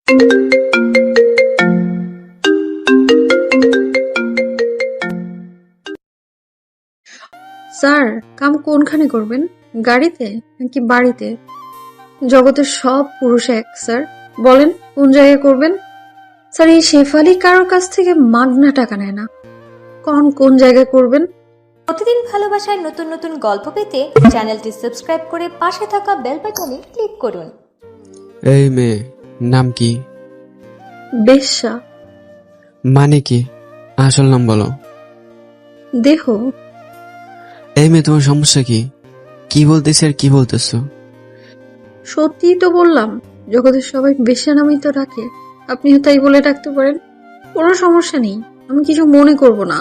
Sir, কাম কোনখানে করবেন? গাড়িতে নাকি বাড়িতে? জগতের সব পুরুষ এক স্যার, বলেন কোন জায়গায় করবেন? স্যার, এই শেফালি কারোর কাছ থেকে মাগনা টাকা নেয় না। কোন জায়গায় করবেন? প্রতিদিন ভালোবাসার নতুন নতুন গল্প পেতে চ্যানেলটি সাবস্ক্রাইব করে পাশে থাকা বেল বাটনে ক্লিক করুন। এই মেয়ে নাম কি? বেশ্যা। মানে কি? আসল নাম বলো। দেহ। এই মেয়ে, তোমার সমস্যা কি? কি বলতেছি আর কি বলতেছো? সত্যিই তো বললাম, জগতের সবাই বেশ্যা নামই তো ডাকে, আপনিও তাই বলে ডাকতে পারেন। কোনো সমস্যা নেই, আমি কিছু মনে করব না।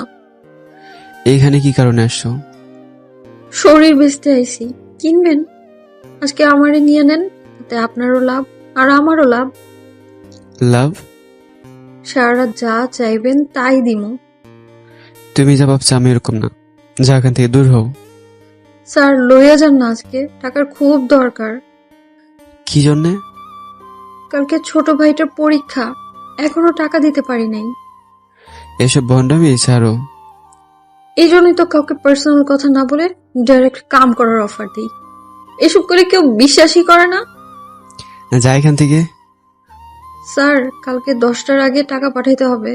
এইখানে কি কারণে আসছো? শরীর বেচতে আইছি, কিনবেন? আজকে আমারে নিয়ে নেন, তাতে আপনারও লাভ আর আমারও লাভ। লাভ? সারা যা চাইবেন তাই দিমু। তুমি যা ভাবছো আমি এরকম না, যা এখান থেকে দূর হও। স্যার, লইয়া যান না, আজকে টাকার খুব দরকার। কি জন্যে? কালকে ছোট ভাইটার পরীক্ষা, এখনো টাকা দিতে পারি নাই। এসব ভণ্ডামি ছাড়ো। এই জন্যই তো কাউকে পার্সোনাল কথা না বলে ডাইরেক্ট কাম করার অফার দিই। এসব করে কেউ বিশ্বাসই করে না। যা এখান থেকে। স্যার, কালকে 10টার আগে টাকা পাঠাইতে হবে।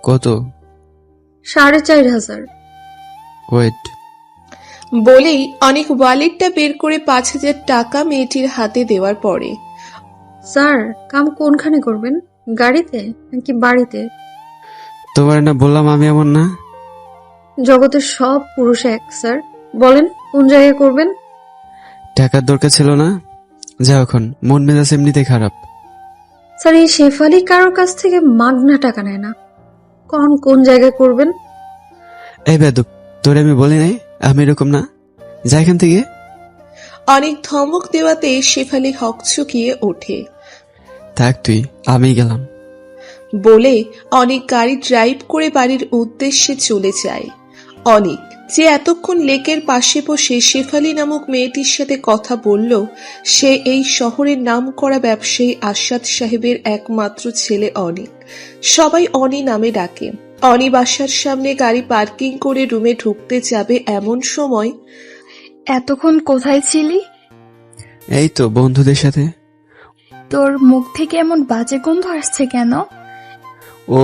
কত? 4,500। ওয়েট। বলেই অনেক ওয়ালেটটা বের করে 5,000 টাকা মেয়েটির হাতে দেওয়ার পরে, স্যার, কাম কোনখানে করবেন? গাড়িতে নাকি বাড়িতে? তোমার না বললাম আমি এমন না। জগতের সব পুরুষ এক স্যার, বলেন কোন জায়গায় করবেন? টাকার দরকার ছিল না, যাও এখন, মন মেজাজ এমনিতে খারাপ। স্যার, এই শেফালি কারোর কাছ থেকে মাগনা টাকা নেয় না। কোন জায়গায় করবেন? এই বেদব, তোরে আমি বলি নাই আমি এরকম না, যা এখান থেকে। অনেক ধমক দেওয়াতে শেফালি হকচকিয়ে ওঠে। থাক তুই, আমি গেলাম। বলে অনেক গাড়ি ড্রাইভ করে বাড়ির উদ্দেশ্যে চলে যায়। অনেক, যে এতক্ষণ লেকের পাশে বসে শেফালি নামক মেয়েটির সাথে কথা বলল, সে এই শহরের নামকরা ব্যবসায়ী আসাদ সাহেবের একমাত্র ছেলে অনিক। সবাই অনি নামে ডাকে। অনি বাসার সামনে গাড়ি পার্কিং করে রুমে ঢুকতে যাবে এমন সময়, এতক্ষণ কোথায় ছিলি? এই তো বন্ধুদের সাথে। তোর মুখ থেকে এমন বাজে গন্ধ আসছে কেন? ও,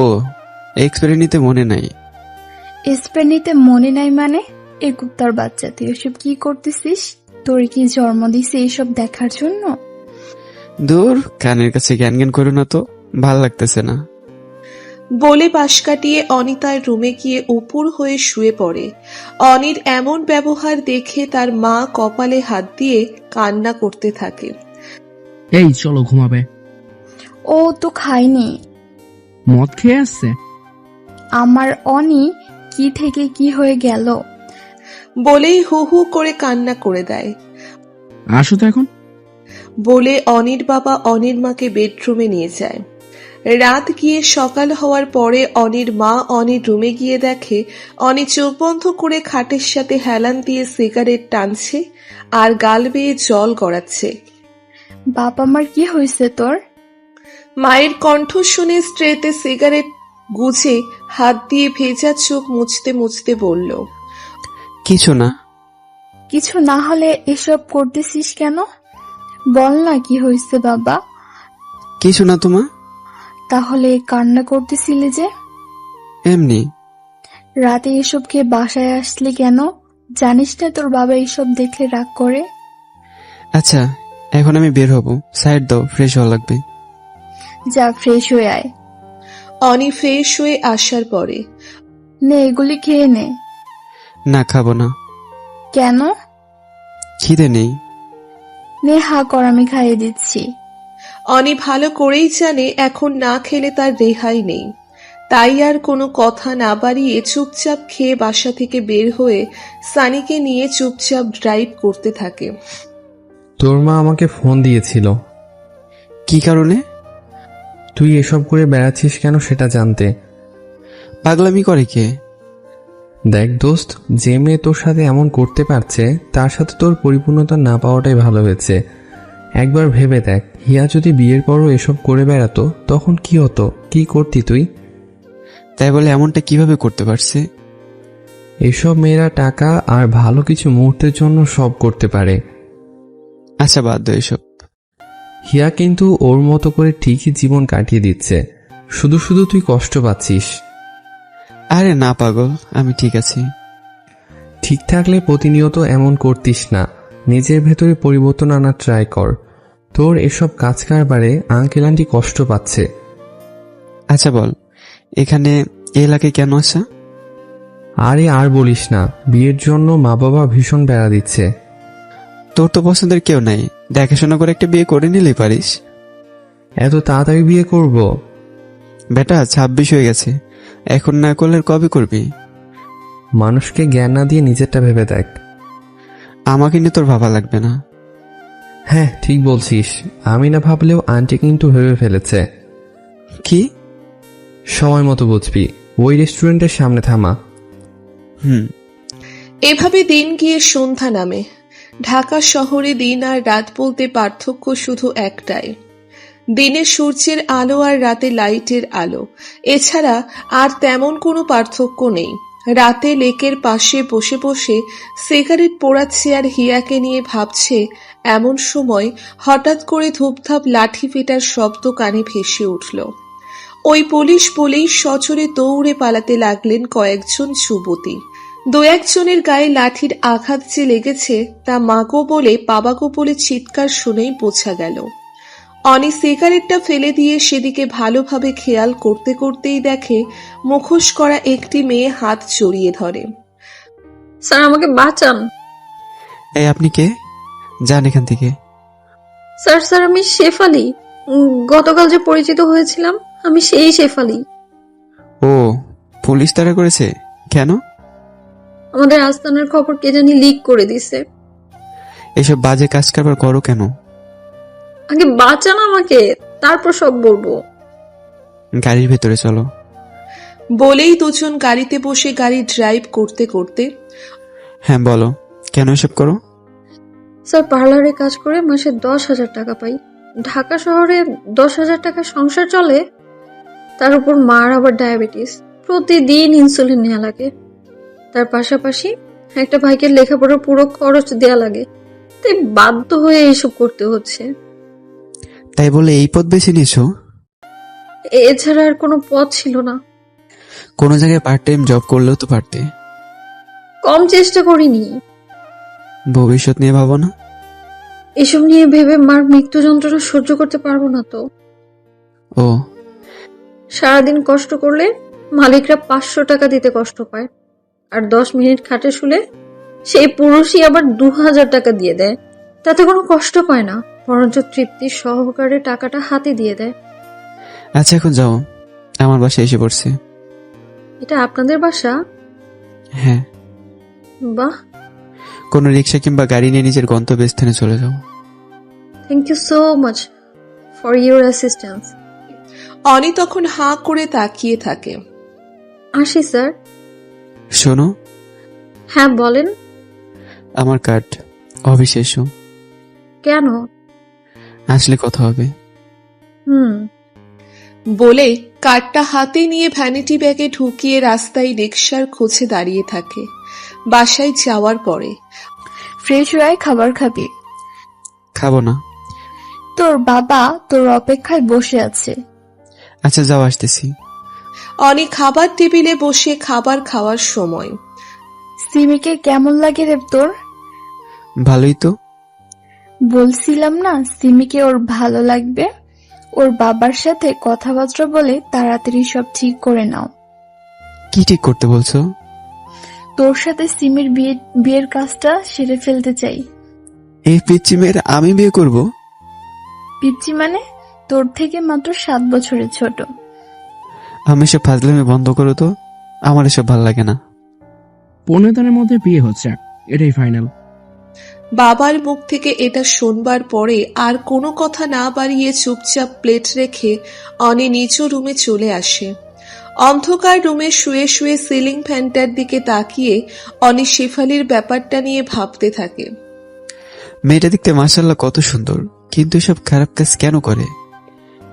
এক্সপেরি নিতে মনে নাই। স্প্রে নিতে মনে নাই মানে? এ কুত্তার বাচ্চা, তুই এসব কি করতেছিস? তোর কি জন্ম দিছে এইসব দেখার জন্য? দূর, কানের কাছে জ্ঞান জ্ঞান করো না তো, ভাল লাগতেছে না। বলে পাশ কাটিয়ে অনি তার রুমে গিয়ে উপুর হয়ে শুয়ে পড়ে। অনির এমন ব্যবহার দেখে তার মা কপালে হাত দিয়ে কান্না করতে থাকে। এই চলো ঘুমাবে। ও তো খায়নি। মদ খেয়ে আসছে। আমার অনি কি থেকে কি হয়ে গেল? বলেই হু হু করে কান্না করে দেয়। আসো তো এখন। বলে অনির বাবা অনির মাকে বেডরুমে নিয়ে যায়। রাত গিয়ে সকাল হওয়ার পরে অনির মা অনির রুমে গিয়ে দেখে অনি চোখ বন্ধ করে খাটের সাথে হেলান দিয়ে সিগারেট টানছে আর গাল বেয়ে জল গড়াচ্ছে। বাবা মার কি হয়েছে তোর? মায়ের কণ্ঠ শুনে স্ট্রেতে সিগারেট গুজে হাত দিয়ে ভেজা চোখ মুছতে মুছতে বলল, কিছু না। কিছু না হলে এসব করতেছিস কেন? বল না কি হয়েছে বাবা। কিছু না তোমা। তাহলে কান্না করতেছিলে যে? এমনি। রাতে এসব খেয়ে বাসায় আসলি কেন? জানিস না তোর বাবা এইসব দেখলে রাগ করে? আচ্ছা, এখন আমি বের হব, সাইড দাও, ফ্রেশ হওয়া লাগবে। যা ফ্রেশ হয়ে আয়। অনি ফ্রেশ হয়ে আসার পরে, নে এগুলি খেয়ে নে। না, খাবো না। কেন? খিদে নেই। নে হা কর, আমি খাইয়ে দিচ্ছি। অনি ভালো করেই জানে এখন না খেলে তার রেহাই নেই, তাই আর কোনো কথা না বাড়িয়ে চুপচাপ খেয়ে বাসা থেকে বের হয়ে সানিকে নিয়ে চুপচাপ ড্রাইভ করতে থাকে। তোর মা আমাকে ফোন দিয়েছিল। কি কারণে? তুই এসব করে বেড়াচ্ছিস কেন সেটা জানতে। পাগলামি করে কে? দেখ দোস্ত, যে মেয়ে তোর সাথে এমন করতে পারছে তার সাথে তোর পরিপূর্ণতা না পাওয়াটাই ভালো হয়েছে। একবার ভেবে দেখ, হিয়া যদি বিয়ের পরও এসব করে বেড়াতো তখন কি হতো? কি করতি তুই? তাই বলে এমনটা কিভাবে করতে পারছে? এসব মেয়েরা টাকা আর ভালো কিছু মুহূর্তের জন্য সব করতে পারে। আচ্ছা বাদ দাও এসব। হিয়া কিন্তু ওর মতো করে ঠিকই জীবন কাটিয়ে দিচ্ছে, শুধু শুধু তুই কষ্ট পাচ্ছিস। আরে না পাগল, আমি ঠিক আছি। ঠিক থাকলে প্রতিনিয়ত এমন করতিস না, নিজের ভেতরে পরিবর্তন আনার ট্রাই কর। তোর এসব কাজ কারবারে আঙ্কেল আন্টি কষ্ট পাচ্ছে। আচ্ছা বল, এখানে এই এলাকায় কেন আসা? আরে আর বলিস না, বিয়ের জন্য মা বাবা ভীষণ বেড়া দিচ্ছে। তোর তো পছন্দের কেউ নাই, দেখাশোনা করে একটা বিয়ে করে নিলেই পারিস। এত তাড়াতাড়ি বিয়ে করব? বেটা 26 হয়ে গেছে, এখন না করলে আর কবে করবি? মানুষকে জ্ঞান না দিয়ে নিজেরটা ভেবে দেখ। আমাকে নিয়ে তোর ভাবা লাগবে না। হ্যাঁ ঠিক বলছিস, আমি না ভাবলেও আন্টি কিন্তু ভেবে ফেলেছে। কি? সময় মতো বুঝবি, ওই রেস্টুরেন্টের সামনে থামা। হুম। এভাবে দিন গিয়ে সন্ধ্যা নামে। ঢাকা শহরে দিন আর রাত বলতে পার্থক্য শুধু একটাই, দিনে সূর্যের আলো আর রাতে লাইটের আলো। এছাড়া আর তেমন কোনো পার্থক্য নেই। রাতে লেকের পাশে বসে বসে সিগারেট পোড়াচ্ছে আর হিয়াকে নিয়ে ভাবছে, এমন সময় হঠাৎ করে ধূপধাপ লাঠি পেটার শব্দ কানে ভেসে উঠল। ওই পুলিশ বলেই সজোরে দৌড়ে পালাতে লাগলেন কয়েকজন যুবতী। দু একজনের গায়ে লাঠির আঘাত যে লেগেছে তা মাগো বলে বাবাগো বলে চিৎকার শুনেই বোঝা গেল। অনি সিগারেটটা ফেলে দিয়ে সেদিকে ভালোভাবে খেয়াল করতে করতেই দেখে মুখোশ করা একটি মেয়ে হাত জড়িয়ে ধরে। স্যার আমাকে বাঁচান। এই আপনি কে? যান এখান থেকে। স্যার স্যার আমি শেফালি, গতকাল যে পরিচিত হয়েছিলাম আমি সেই শেফালি। ও, পুলিশ তাড়া করেছে কেন? আমাদের আস্তানার খবর কে জানি লিক করে দিছে। এসব বাজে কাজ কারবার করো কেন? আগে বাঁচান আমাকে, তারপর সব বলবো। গাড়ির ভেতরে চলো। বলেই দুজন গাড়িতে বসে গাড়ি ড্রাইভ করতে করতে। হ্যাঁ বলো, কেন এসব করো? স্যার পার্লারে কাজ করে মাসে 10,000 টাকা পাই। ঢাকা শহরে 10,000 টাকা সংসার চলে, তার উপর মার আবার ডায়াবেটিস, প্রতিদিন ইনসুলিন নেওয়া লাগে। তার পাশাপাশি একটা ভাইকে লেখাপড়ার পুরো খরচ দেয়া লাগে, তাই বাধ্য হয়ে এইসব করতে হচ্ছে। তাই বলে এই পথ বেছে নিয়েছো? এছাড়া আর কোনো পথ ছিল না। কোনো জায়গায় পার্ট টাইম জব করলেও তো পারতে। কম চেষ্টা করিনি। ভবিষ্যৎ নিয়ে ভাবো না? এসব নিয়ে ভেবে মার মৃত্যু যন্ত্রণা সহ্য করতে পারবো না তো। ও, সারাদিন কষ্ট করলে মালিকরা 500 টাকা দিতে কষ্ট পায়, আর 10 মিনিট খাটে শুলে সেই পুরুষই আবার 2,000 টাকা দিয়ে দেয়। তাতে কোনো কষ্ট পায় না, বরঞ্চ তৃপ্তির সহকারে টাকাটা হাতে দিয়ে দেয়। আচ্ছা এখন যাও, আমার বাসায় এসে পড়ছে। এটা আপনাদের বাসা? হ্যাঁ। বাহ, কোনো রিক্সা কিংবা গাড়ি নিয়ে নিজের গন্তব্যস্থানে চলে যাও। Thank you so much for your assistance. Oni তখন হাঁ করে তাকিয়ে থাকে। আসি স্যার। শোনো, হ্যাঁ বলেন। আমার কার্ড, অফিসে এসো। কেন? আসলে কথা হবে। বলে কার্ডটা হাতে নিয়ে ভ্যানিটি ব্যাগে ঢুকিয়ে রাস্তায় রিকশার খোঁজে দাঁড়িয়ে থাকে। বাসায় যাওয়ার পরে ফ্রেশ হয়ে খাবার খাবি? খাবো না। তোর বাবা তোর অপেক্ষায় বসে আছে। আচ্ছা যাও, আসতেছি। অনেক খাবার টেবিলে বসে খাবার খাওয়ার সময়। সিমিকে কেমন লাগে রে তোর? ভালোই তো। বলছিলাম না সিমিকে ওর ভালো লাগবে। ওর বাবার সাথে কথাবার্তা বলে তাড়াতাড়ি সব ঠিক করে নাও। কি ঠিক করতে বলছো? তোর সাথে সিমির বিয়ের কাজটা সেরে ফেলতে চাই। এই পিচ্চি মেয়ের আমি বিয়ে করব? পিচ্চি মানে? তোর থেকে মাত্র 7 বছরের ছোট। আমি এসব ফাজলামি বন্ধ করো তো, আমার এসব ভালো লাগে না। 15 দিনের মধ্যে বিয়ে হচ্ছে, এটাই ফাইনাল। বাবার মুখ থেকে এটা শুনবার পরে আর কোনো কথা না বাড়িয়ে চুপচাপ প্লেট রেখে অনি নিজ রুমে চলে আসে। অন্ধকার রুমে শুয়ে শুয়ে সিলিং ফ্যানটার দিকে তাকিয়ে অনি শেফালির ব্যাপারটা নিয়ে ভাবতে থাকে। মেয়েটা দেখতে মাশাআল্লাহ কত সুন্দর, কিন্তু এসব খারাপ কাজ কেন করে?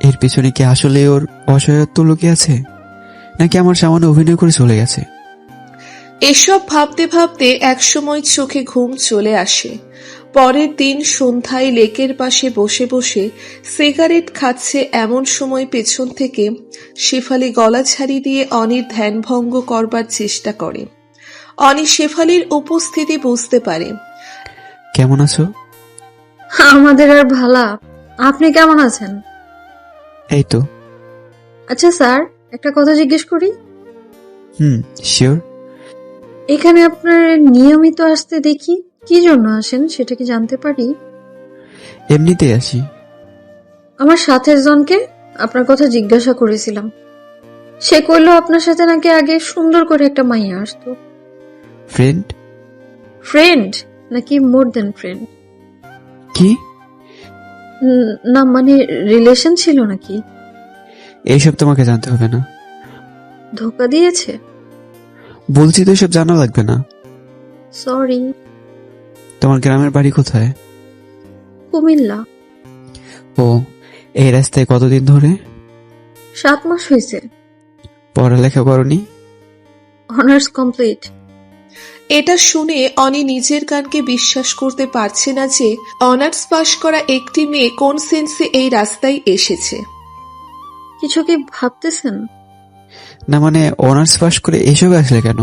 এর পিছনে কি আসলে ওর অসহায়ত্ব লুকিয়ে আছে, নাকি আমার সামান্য অভিনয় করে চলে গেছে? এসব ভাবতে ভাবতে একসময় চোখে ঘুম চলে আসে। পরের দিন সন্ধ্যায় লেকের পাশে বসে বসে সিগারেট খাচ্ছে এমন সময় পেছন থেকে শেফালি গলা ছাড়ি দিয়ে অনির ধ্যানভঙ্গ করবার চেষ্টা করে। অনি শেফালির উপস্থিতি বুঝতে পারে। কেমন আছো? আমাদের আর ভালা, আপনি কেমন আছেন? এই তো। আচ্ছা স্যার, একটা কথা জিজ্ঞেস করি। শিওর। এখানে আপনার নিয়মিত আসতে দেখি, কি জন্য আসেন সেটা কি জানতে পারি? এমনিতেই আসি। আমার সাথের জনকে আপনার কথা জিজ্ঞাসা করেছিলাম। সে কইলো আপনার সাথে নাকি আগে সুন্দর করে একটা মাইয়া আসতো। ফ্রেন্ড? ফ্রেন্ড নাকি মোর দেন ফ্রেন্ড? কি? না মানে রিলেশন ছিল নাকি? এইসব তোমাকে জানতে হবে না। ধোকা দিয়েছে? বলছি তো এসব জানা লাগবে না। সরি। তোমার গ্রামের বাড়ি কোথায়? কুমিল্লা। ও, এই রাস্তায় কতদিন ধরে? 7 মাস হয়েছে। পড়ালেখা করনি? Honours complete. এটা শুনে অনি নিজের কানকে বিশ্বাস করতে পারছে না যে অনার্স পাশ করা একটি মেয়ে কোন সেন্সে এই রাস্তায় এসেছে। কিছু কি ভাবতেছেন? না মানে অনার্স পাস করে এসব আসলে কেন?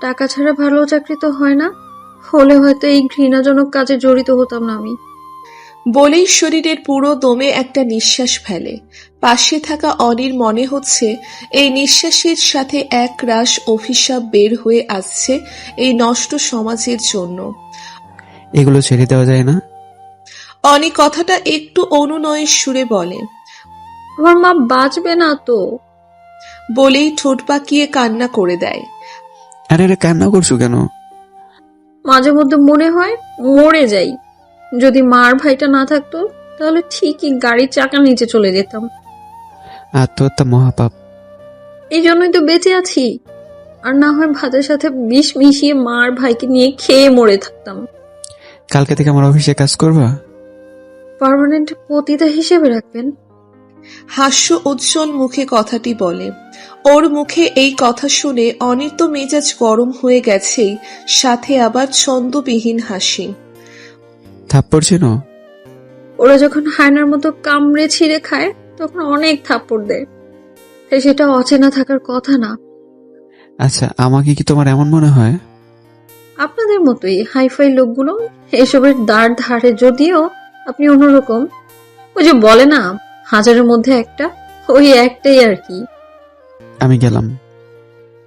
টাকা ছাড়া ভালো চাকরি তো হয় না, হলে হয়তো এই ঘৃণাজনক কাজে জড়িত হতাম না আমি। বলেই শরীরের পুরো দমে একটা নিঃশ্বাস ফেলে। পাশে থাকা অনির মনে হচ্ছে এই নিঃশ্বাসের সাথে এক রাশ অভিশাপ বের হয়ে আসছে এই নষ্ট সমাজের জন্য। এগুলো ছেড়ে দেওয়া যায় না? অনি কথাটা একটু অনুনয়ের সুরে বলে। আমার মা বাঁচবে না তো। বলেই ঠোঁট পাকিয়ে কান্না করে দেয়। আরে আরে, কান্না করছো কেন? মাঝে মধ্যে মনে হয় মরে যাই। যদি মার ভাইটা না থাকতো তাহলে ঠিকই গাড়ির চাকার নিচে চলে যেতাম। আত্মহত্যা মহাপাপ। এই জন্যই তো বেঁচে আছি। আর না হয় ভাতের সাথে বিষ মিশিয়ে মার ভাইকে নিয়ে খেয়ে মরে থাকতাম। কালকে থেকে আমার অফিসে কাজ করবা? পার্মানেন্ট পতিতা হিসেবে রাখবেন? হাস্য উজ্জ্বল মুখে কথাটি বলে। ওর মুখে এই কথা শুনে অনির তো মেজাজ গরম হয়ে গেছেই, সাথে আবার ছন্দবিহীন হাসি। থাপ্পড় ছিল? ওরা যখন হায়নার মতো কামড়ে ছিঁড়ে খায় তখন অনেক থাপ্পড় দেয়, তাই সেটা অচেনা থাকার কথা না। আচ্ছা, আমাকে কি তোমার এমন মনে হয়? আপনাদের মতোই হাইফাই লোকগুলো এসবের দাঁড় ধারে, যদিও আপনি অন্যরকম। ওই যে বলে না, 1000-এর মধ্যে একটা, ওই একটাই আর কি। আমি গেলাম।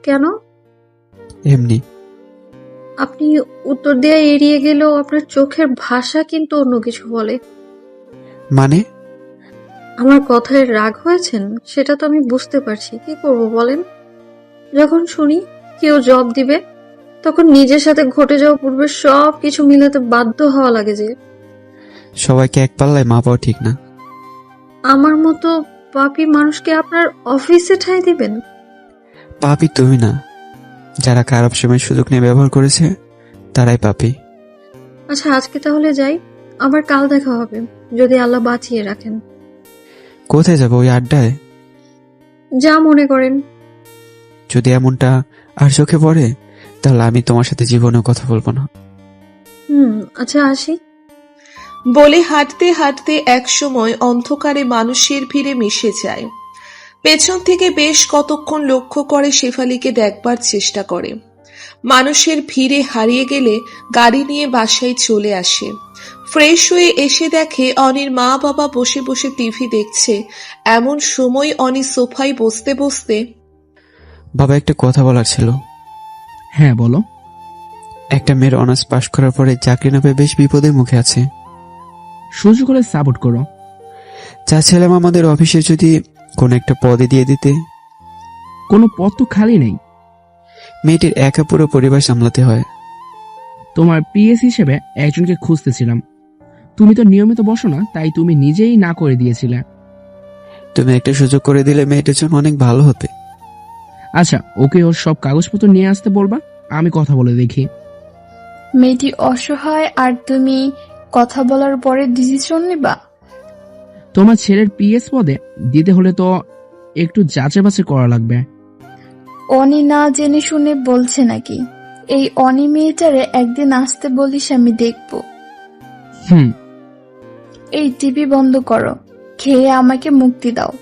কেন? এমনি। আপনি উত্তর দিয়ে এড়িয়ে গেলেও আপনার চোখের ভাষা কিন্তু অন্য কিছু বলে। মানে? আমার কথায় রাগ হয়েছেন সেটা তো আমি বুঝতে পারছি, কি করব বলেন? যখন শুনি কেউ জব দিবে তখন নিজের সাথে ঘটে যাওয়া পূর্বে সব কিছু মিলাতে বাধ্য হওয়া লাগে যে। সবাইকে এক পাল্লায় মাপাও ঠিক না। আমার মতো পাপী মানুষকে আপনার অফিসে ঠাঁই দিবেন? পাপী তুমি না, যারা খারাপ সময় সুযোগ নিয়ে ব্যবহার করেছে তারাই পাপী। আচ্ছা আজকে তাহলে যাই, আবার কাল দেখা হবে যদি আল্লাহ বাঁচিয়ে রাখেন। কোথায় যাবো? ওই আড্ডায়? যা মনে করেন। যদি এমনটা আর চোখে পড়ে তাহলে আমি তোমার সাথে জীবনেও কথা বলবো না। আচ্ছা আসি। বলে হাঁটতে হাঁটতে একসময় অন্ধকারে মানুষের ভিড়ে মিশে যায়। পেছন থেকে বেশ কতক্ষণ লক্ষ্য করে শেফালিকে দেখবার চেষ্টা করে। মানুষের ভিড়ে হারিয়ে গেলে গাড়ি নিয়ে বাসায় চলে আসে। ফ্রেশ হয়ে এসে দেখে অনির মা বাবা বসে বসে টিভি দেখছে। এমন সময় অনি সোফায় বসতে বসতে, বাবা, একটা কথা বলার ছিল। হ্যাঁ বলো। একটা মেয়ের অনার্স পাশ করার পরে চাকরি না পেয়ে বেশ বিপদের মুখে আছে। সুযোগ করে সাপোর্ট করো। চাচ্ছিলাম আমাদের অফিসে যদি কোন একটা পদে দিয়ে দিতে। কোনো পদ তো খালি নেই। মেয়েটির একা পুরো পরিবার সামলাতে হয়। তোমার পিএস হিসেবে একজনকে খুঁজতেছিলাম। তুমি তো নিয়মিত বসো না, তাই তুমি নিজেই না করে দিয়েছিলে। তুমি একটা সুযোগ করে দিলে মেয়েটার জন্য অনেক ভালো হতে। আচ্ছা, ওকে ওর সব কাগজপত্র নিয়ে আসতে বলবা, আমি কথা বলে দেখি। মেয়েটি অসহায় আর তুমি কথা বলার পরে ডিসিশন নিবা? তোমার ছেলের পিএস পদে দিতে হলে তো একটু যাচাই বাছাই করা লাগবে। অনি না জেনে শুনে বলছে নাকি? এই অনি মেয়েটারে একদিন আসতে বলিস, আমি দেখবো। হুম। এই টিভি বন্ধ করো, খেয়ে আমাকে মুক্তি দাও।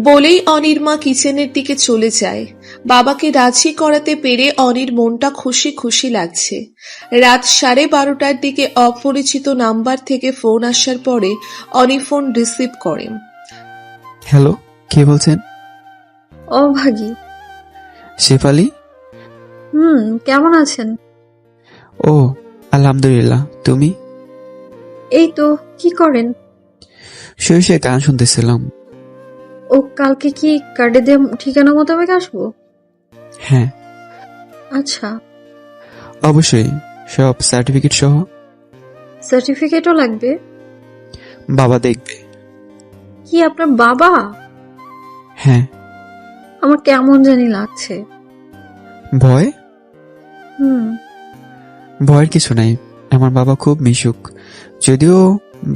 বলেই অনির মা কিচেনের দিকে চলে যায়। বাবাকে রাজি করাতে পেরে অনির মনটা খুশি খুশি লাগছে। রাত 12:30টার দিকে অপরিচিত নাম্বার থেকে ফোন আসার পরে অনি ফোন রিসিভ করেন। হ্যালো, কে বলছেন? অভাগী। শেফালি? কেমন আছেন? ও, আলহামদুলিল্লাহ। তুমি? এই তো, কি করেন? শুয়ে শুয়ে গান শুনতেছিলাম। ও, কালকে কি কার্ডে দিয়ে ঠিকানা মোতাবেক আসবো? হ্যাঁ, আচ্ছা। অবশ্যই, সব সার্টিফিকেট সহ। সার্টিফিকেটও লাগবে? বাবা দেখবে। কি আপনার বাবা? হ্যাঁ। আমার কেমন জানি লাগছে। ভয়? হুম। ভয়ের কিছু নাই, আমার বাবা খুব মিশুক, যদিও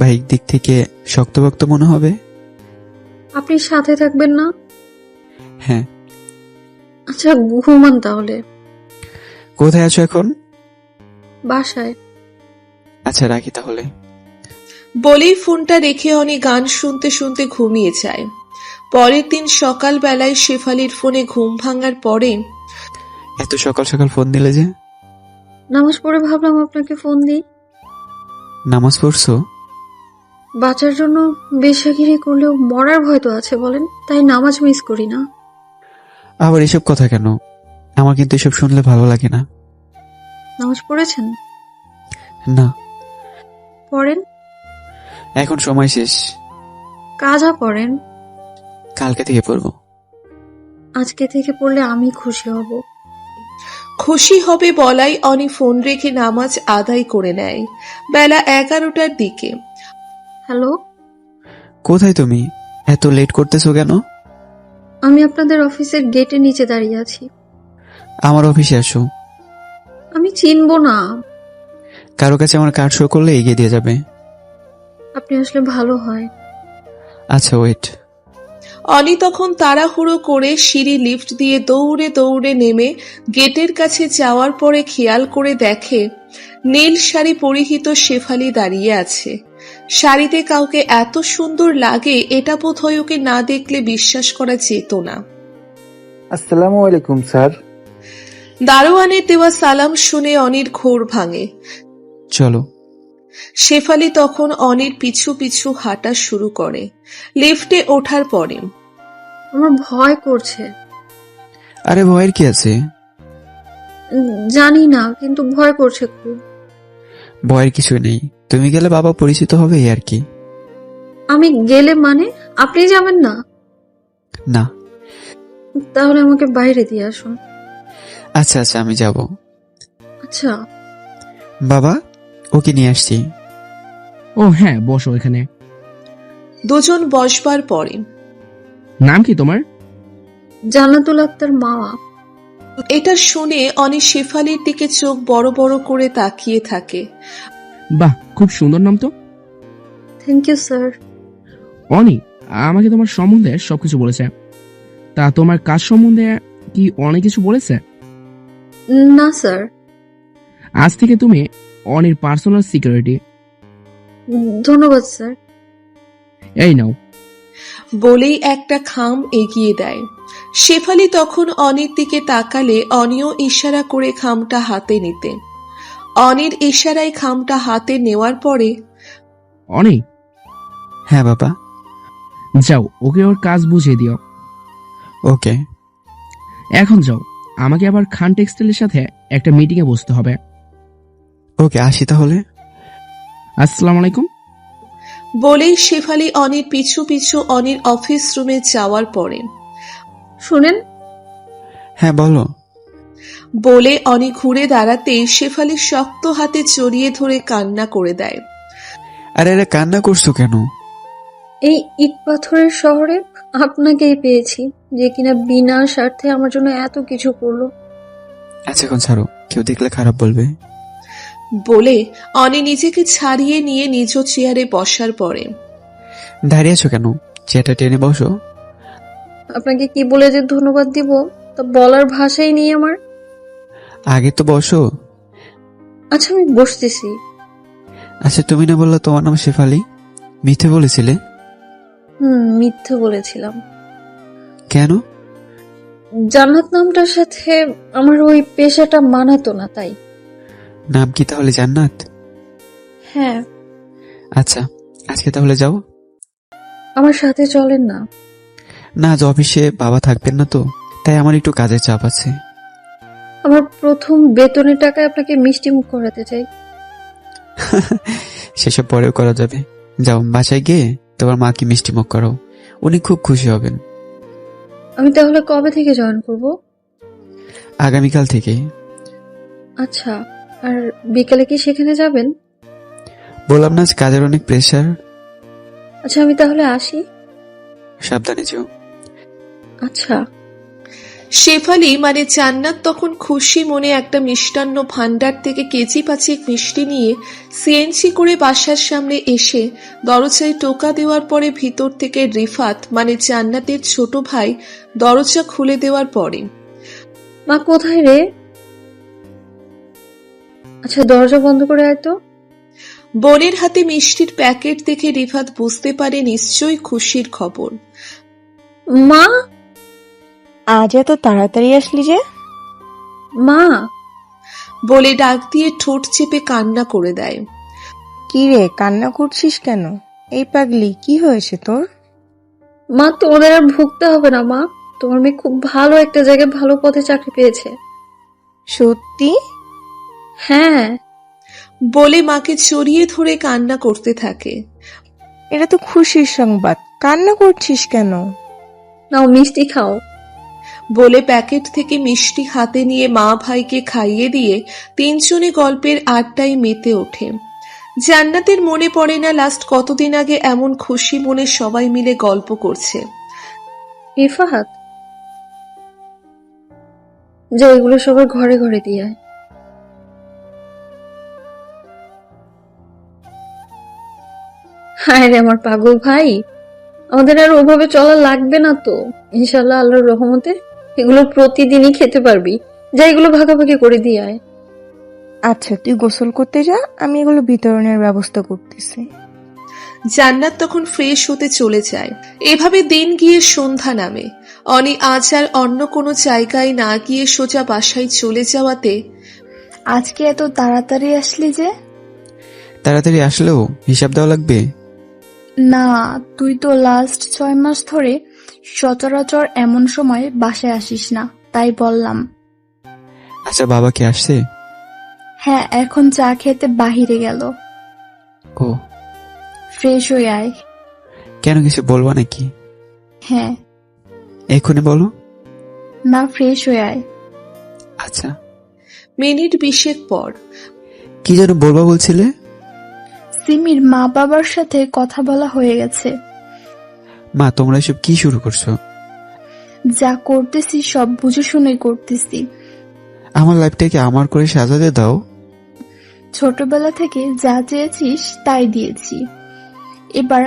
বাইক দিক থেকে শক্তভক্ত মনে হবে। আপনি সাথে থাকবেন না? হ্যাঁ। আচ্ছা, ঘুমান তাহলে। কোথায় আছো এখন? বাসায়। আচ্ছা, রাখি তাহলে। বলেই ফোনটা রেখে অনি গান শুনতে শুনতে ঘুমিয়ে যায়। পরের দিন সকালবেলায় শেফালির ফোনে ঘুম ভাঙার পরে এত সকাল সকাল ফোন দিলে যে? নামাজ পড়ে ভাবলাম আপনাকে ফোন দিই। নামাজ পড়ছো? বাঁচার জন্য বেশাগিরি করলেও মরার ভয় তো আছে বলেন, তাই নামাজ মিস করি না। আবার এসব কথা কেন? আমার কিন্তু এসব শুনলে ভালো লাগে না। নামাজ পড়েছেন? না, পড়েন। এখন সময় শেষ। কাজা পড়েন। কালকে থেকে পড়বো। আজকে থেকে পড়লে আমি খুশি হব। খুশি হবে বলাই অনি ফোন রেখে নামাজ আদায় করে নেয়। বেলা 11টার দিকে হ্যালো, কোথায় তুমি? এত লেট করতেছো কেন? আমি আপনাদের অফিসের গেটের নিচে দাঁড়িয়ে আছি। আমার অফিসে আসো। আমি চিনব না। কারো কাছে আমার কার্ড শো করলে এগিয়ে দিয়ে যাবে। আপনি আসলে ভালো হয়। আচ্ছা, ওয়েট। অনি তখন তাড়াহুড়ো করে সিঁড়ি লিফট দিয়ে দৌড়ে দৌড়ে নেমে গেটের কাছে যাওয়ার পরে খেয়াল করে দেখে নীল শাড়ি পরিহিত শেফালি দাঁড়িয়ে আছে। শাড়িতে কাউকে এত সুন্দর লাগে এটা বোধহয় ওকে না দেখলে বিশ্বাস করা যেত না। আসসালামু আলাইকুম স্যার। দারোয়ানের দেওয়া সালাম শুনে অনির ঘোর ভাঙে। চলো। শেফালি তখন অনির পিছু পিছু হাঁটা শুরু করে। লিফটে ওঠার পরে আমার ভয় করছে। আরে ভয়ের কি আছে? জানি না, কিন্তু ভয় করছে খুব। ভয়ের কিছু নেই, তুমি গেলে বাবা পরিচিত হবে, এই আর কি। আমি গেলে মানে আপনি যাবেন না? না। তাহলে আমাকে বাইরে দিয়ে আসুন। আচ্ছা আচ্ছা, আমি যাব। আচ্ছা। বাবা, ওকে নিয়ে আসছি। ও হ্যাঁ, বসো এখানে। দুজন বসবার পরে নাম কি তোমার? জান্নাতুল আক্তার মাওয়া। এটা শুনে অনি শেফালির দিকে চোখ বড় বড় করে তাকিয়ে থাকে। বাহ, খুব সুন্দর নাম তো। Thank you sir. অনি আমাকে তোমার সম্বন্ধে সবকিছু বলেছে। তা তোমার কাজ সম্বন্ধে কি অনেক কিছু বলেছে? না স্যার। আজ থেকে তুমি অনির পার্সোনাল সিকিউরিটি। ধন্যবাদ স্যার। এই নাও। বলেই একটা খাম এগিয়ে দেয়। শেফালি তখন অনির দিকে তাকালে অনিও ইশারা করে খামটা হাতে নিতে। অনির ইশারায় খামটা হাতে নেওয়ার পরে অনি, হ্যাঁ বাবা। যাও ওকে ওর কাজ বুঝিয়ে দিও। ওকে। এখন যাও, আমাকে আবার খান টেক্সটাইলের সাথে একটা মিটিং এ বসতে হবে। ওকে, আসি তাহলে। আসসালামু আলাইকুম। বলেই শেফালি অনির পিছু পিছু অনির অফিস রুমে যাওয়ার পরে শুনেন, হ্যাঁ বলো। বলে অনি ঘুরে দাঁড়াতেই শেফালি শক্ত হাতে জড়িয়ে ধরে কান্না করে দেয়। আরে আরে, কান্না করছো কেন? এই ইট পাথরের শহরে আপনাকেই পেয়েছি, যে কিনা বিনা স্বার্থে আমার জন্য এত কিছু করলো। আচ্ছা এখন ছাড়ো, কেউ দেখলে খারাপ বলবে। বলে অনি নিজেকে ছাড়িয়ে নিয়ে নিজ চেয়ারে বসার পরে দাঁড়িয়ে আছো কেন? চেয়ারটা টেনে বসো। আপনাকে কি বলে যে ধন্যবাদ দিব তা বলার ভাষাই নেই আমার। আগে তো বসো। আচ্ছা আমি বসতেছি। আচ্ছা, তুমি না বললো তোমার নাম শেফালি? মিথ্যে বলেছিলে? মিথ্যে বলেছিলাম। কেন? জান্নাত নামটার সাথে আমার ওই পেশাটা মানাতো না, তাই। নাম কি তাহলে জান্নাত? হ্যাঁ। আচ্ছা, আজকে তাহলে যাও। আমার সাথে চলেন না? না, আজ অফিসে বাবা থাকবেন না তো, তাই আমার একটু কাজের চাপ আছে। আমার প্রথম বেতনের টাকায় আপনাকে মিষ্টি মুখ করাতে চাই। সেসব পরেও করা যাবে। যাও, বাসায় গিয়ে তোমার মাকে মিষ্টি মুখ করো, উনি খুব খুশি হবেন। আমি তাহলে কবে থেকে জয়েন করব? আগামীকাল থেকে। আচ্ছা, আর বিকেলে কি সেখানে যাবেন? বললাম না, আজ কাজের অনেক প্রেশার। আচ্ছা আমি তাহলে আসি। সাবধানে যেও। আচ্ছা। শেফালি মানে জান্নাত তখন খুশি মনে একটা মিষ্টান্ন ভান্ডার থেকে কেজি 5 মিষ্টি নিয়ে সিএনজি করে বাসার সামনে এসে দরজায় টোকা দেওয়ার পরে ভিতর থেকে রিফাত মানে জান্নাতের ছোট ভাই দরজা খুলে দেওয়ার পরে মা কোথায় রে? আচ্ছা দরজা বন্ধ করে আয় তো। বোনের হাতে মিষ্টির প্যাকেট দেখে রিফাত বুঝতে পারে নিশ্চয়ই খুশির খবর। মা, আজ এত তাড়াতাড়ি আসলি যে? মা। বলে ডাক দিয়ে ঠোঁট চেপে কান্না করে দেয়। কি রে, কান্না করছিস কেন? এই পাগলি, কি হয়েছে তোর? মা তোমাদের আর ভুগতে হবে না মা, তোমার মেয়ে খুব ভালো একটা জায়গায় ভালো পদে চাকরি পেয়েছে। সত্যি? হ্যাঁ। বলে মাকে জড়িয়ে ধরে কান্না করতে থাকে। এটা তো খুশির সংবাদ, কান্না করছিস কেন? নাও মিষ্টি খাও। বলে প্যাকেট থেকে মিষ্টি হাতে নিয়ে মা ভাইকে খাইয়ে দিয়ে তিনজনে গল্পের আড্ডায় মেতে ওঠে। জান্নাতের মনে পড়ে না লাস্ট কতদিন আগে এমন খুশি মনে সবাই মিলে গল্প করছে। রিফাত, যা এগুলো সবার ঘরে ঘরে দিয়ে আয়। হায় রে আমার পাগল ভাই, আমাদের আর ওভাবে চলা লাগবে না তো। ইনশাল্লাহ আল্লাহর রহমতে এগুলো প্রতিদিনই খেতে পারবি। যা এগুলো ভাগাভাগি করে দিয়ে আয়। আচ্ছা তুই গোসল করতে যা, আমি এগুলো বিতরণের ব্যবস্থা করতেছি। জান্নাত তখন ফ্রেশ হতে চলে যায়। এভাবে দিন গিয়ে সন্ধ্যা নামে। অনি আজ আর অন্য কোনো জায়গায় না গিয়ে সোজা বাসায় চলে যাওয়াতে আজকে এত তাড়াতাড়ি আসলি যে? তাড়াতাড়ি আসলেও হিসাব দেওয়া লাগবে। না, তুই তো লাস্ট 6 মাস ধরে সচরাচর এমন সময় বাসায় আসিস না, তাই বললাম। আচ্ছা, বাবা কি আসছে? হ্যাঁ, এখন চা খেতে বাহিরে গেল। ও, ফ্রেশ হয়ে আয়। কেন, কিছু বলবা নাকি? হ্যাঁ। এক্ষুনি বলো। না, ফ্রেশ হয়ে আয়। আচ্ছা। মিনিট 20 পর কি যেন বলবা বলছিলে? সিমির মা বাবার সাথে কথা বলা হয়ে গেছে। মা, তোমরা এসব কি শুরু করছো? যা করতেছি সব বুঝে শুনে করতেছি। আমার লাইফটাকে আমার করে সাজাতে দাও। ছোটবেলা থেকে যা চেয়েছিস তাই দিয়েছি, এবার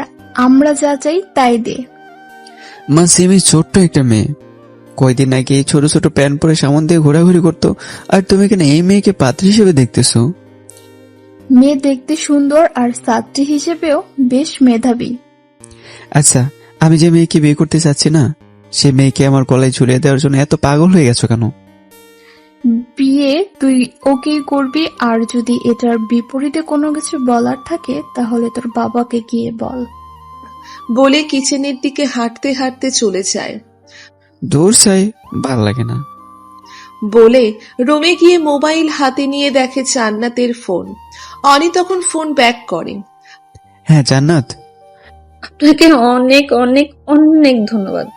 আমরা যা চাই তাই দে। মা, সিমি ছোট্ট একটা মেয়ে, কয়দিন আগে এই ছোট ছোট প্যান্ট পরে সামন দিয়ে ঘোরাঘুরি করতো, আর তুমি কেন এই মেয়েকে পাত্রী হিসেবে দেখতেছো? মেয়ে দেখতে সুন্দর আর ছাত্রী হিসেবেও বেশ মেধাবী। আচ্ছা, আমি যে মেয়েকে বিয়ে করতে চাচ্ছি না, সে মেয়েকে আমার গলায় ঝুলিয়ে দেওয়ার জন্য এত পাগল হয়ে গেছো কেন? বিয়ে তুই ওকেই করবি, আর যদি এটার বিপরীতে কোনো কিছু বলার থাকে তাহলে তোর বাবাকে গিয়ে বল। বলে কিচেনের দিকে হাঁটতে হাঁটতে চলে যায়। দূর চাই, ভাল লাগে না। বলে রুমে গিয়ে মোবাইল হাতে নিয়ে দেখে জান্নাতের ফোন। অনি তখন ফোন ব্যাক করে। হ্যাঁ জান্নাত, আপনাকে অনেক অনেক অনেক ধন্যবাদ।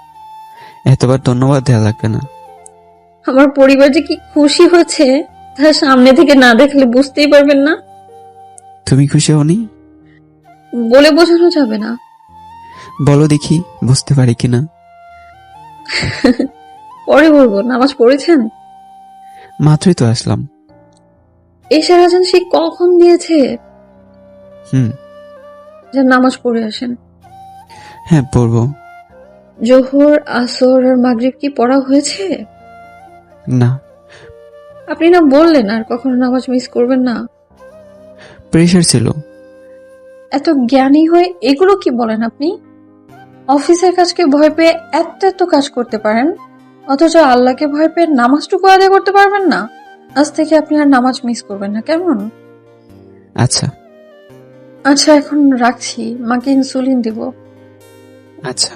এতবার ধন্যবাদ দেওয়া লাগবে না। আমার পরিবার যে কি খুশি হয়েছে তা সামনে থেকে না দেখলে বুঝতেই পারবেন না। তুমি খুশি হওনি? বলে বোঝানো যাবে না। বলো দেখি, বুঝতে পারি কিনা। পরে বলবো। নামাজ পড়েছেন? মাত্রই তো আসলাম। এশার আজান সে কখন দিয়েছে? হুম। যে নামাজ পড়ে আসেন। হ্যাঁ, পড়বো। জোহর, আসর আর মাগরিব কি পড়া হয়েছে? না, আপনি না বললেন আর কখনো নামাজ মিস করবেন না? প্রেশার ছিল। এত জ্ঞানী হয়ে এগুলো কি বলেন আপনি? অফিসের কাজকে ভয় পেয়ে এত এত কাজ করতে পারেন, অথচ আল্লাহকে ভয় পেয়ে নামাজটুকু আদায় করতে পারবেন না। আজ থেকে আপনি আর নামাজ মিস করবেন না, কেমন? আচ্ছা। আচ্ছা, এখন রাখছি, মাকে ইনসুলিন দিব। আচ্ছা।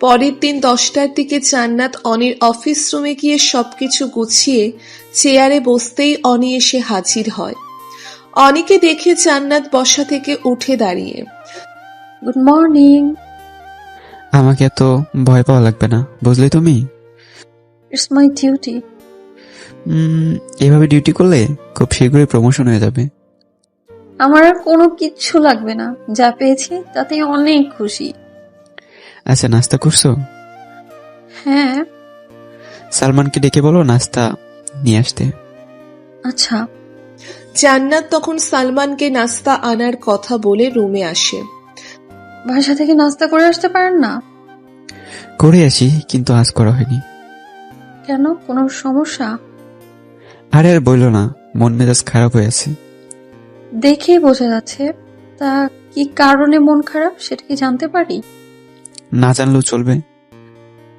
পরের দিন 10টার দিকে জান্নাত অনির অফিস রুমে গিয়ে সবকিছু গুছিয়ে চেয়ারে বসতেই অনি এসে হাজির হয়। অনিকে দেখে জান্নাত বসা থেকে উঠে দাঁড়িয়ে, গুড মর্নিং। আমাকে এত ভয় পাওয়া লাগবে না, বুঝলে তুমি? It's my duty. এভাবে ডিউটি করলে খুব শীঘ্রই প্রমোশন হয়ে যাবে। আমার আর কোনো কিচ্ছু লাগবে না, যা পেয়েছি তাতে অনেক খুশি। আচ্ছা, নাস্তা করছো? হ্যাঁ। সালমানকে ডেকে বলো নাস্তা নিয়ে আসতে। আচ্ছা। জান্নাত তখন সালমানকে নাস্তা আনার কথা বলে রুমে আসে। বাসা থেকে নাস্তা করে আসতে পারেন না? করে আসি, কিন্তু আজ করা হয়নি। কেন, কোনো সমস্যা? আরে আর বললো না, মন মেজাজ খারাপ হয়ে আছে। দেখেই বোঝা যাচ্ছে। তা কি কারণে মন খারাপ সেটা কি জানতে পারি? না জানলেও চলবে।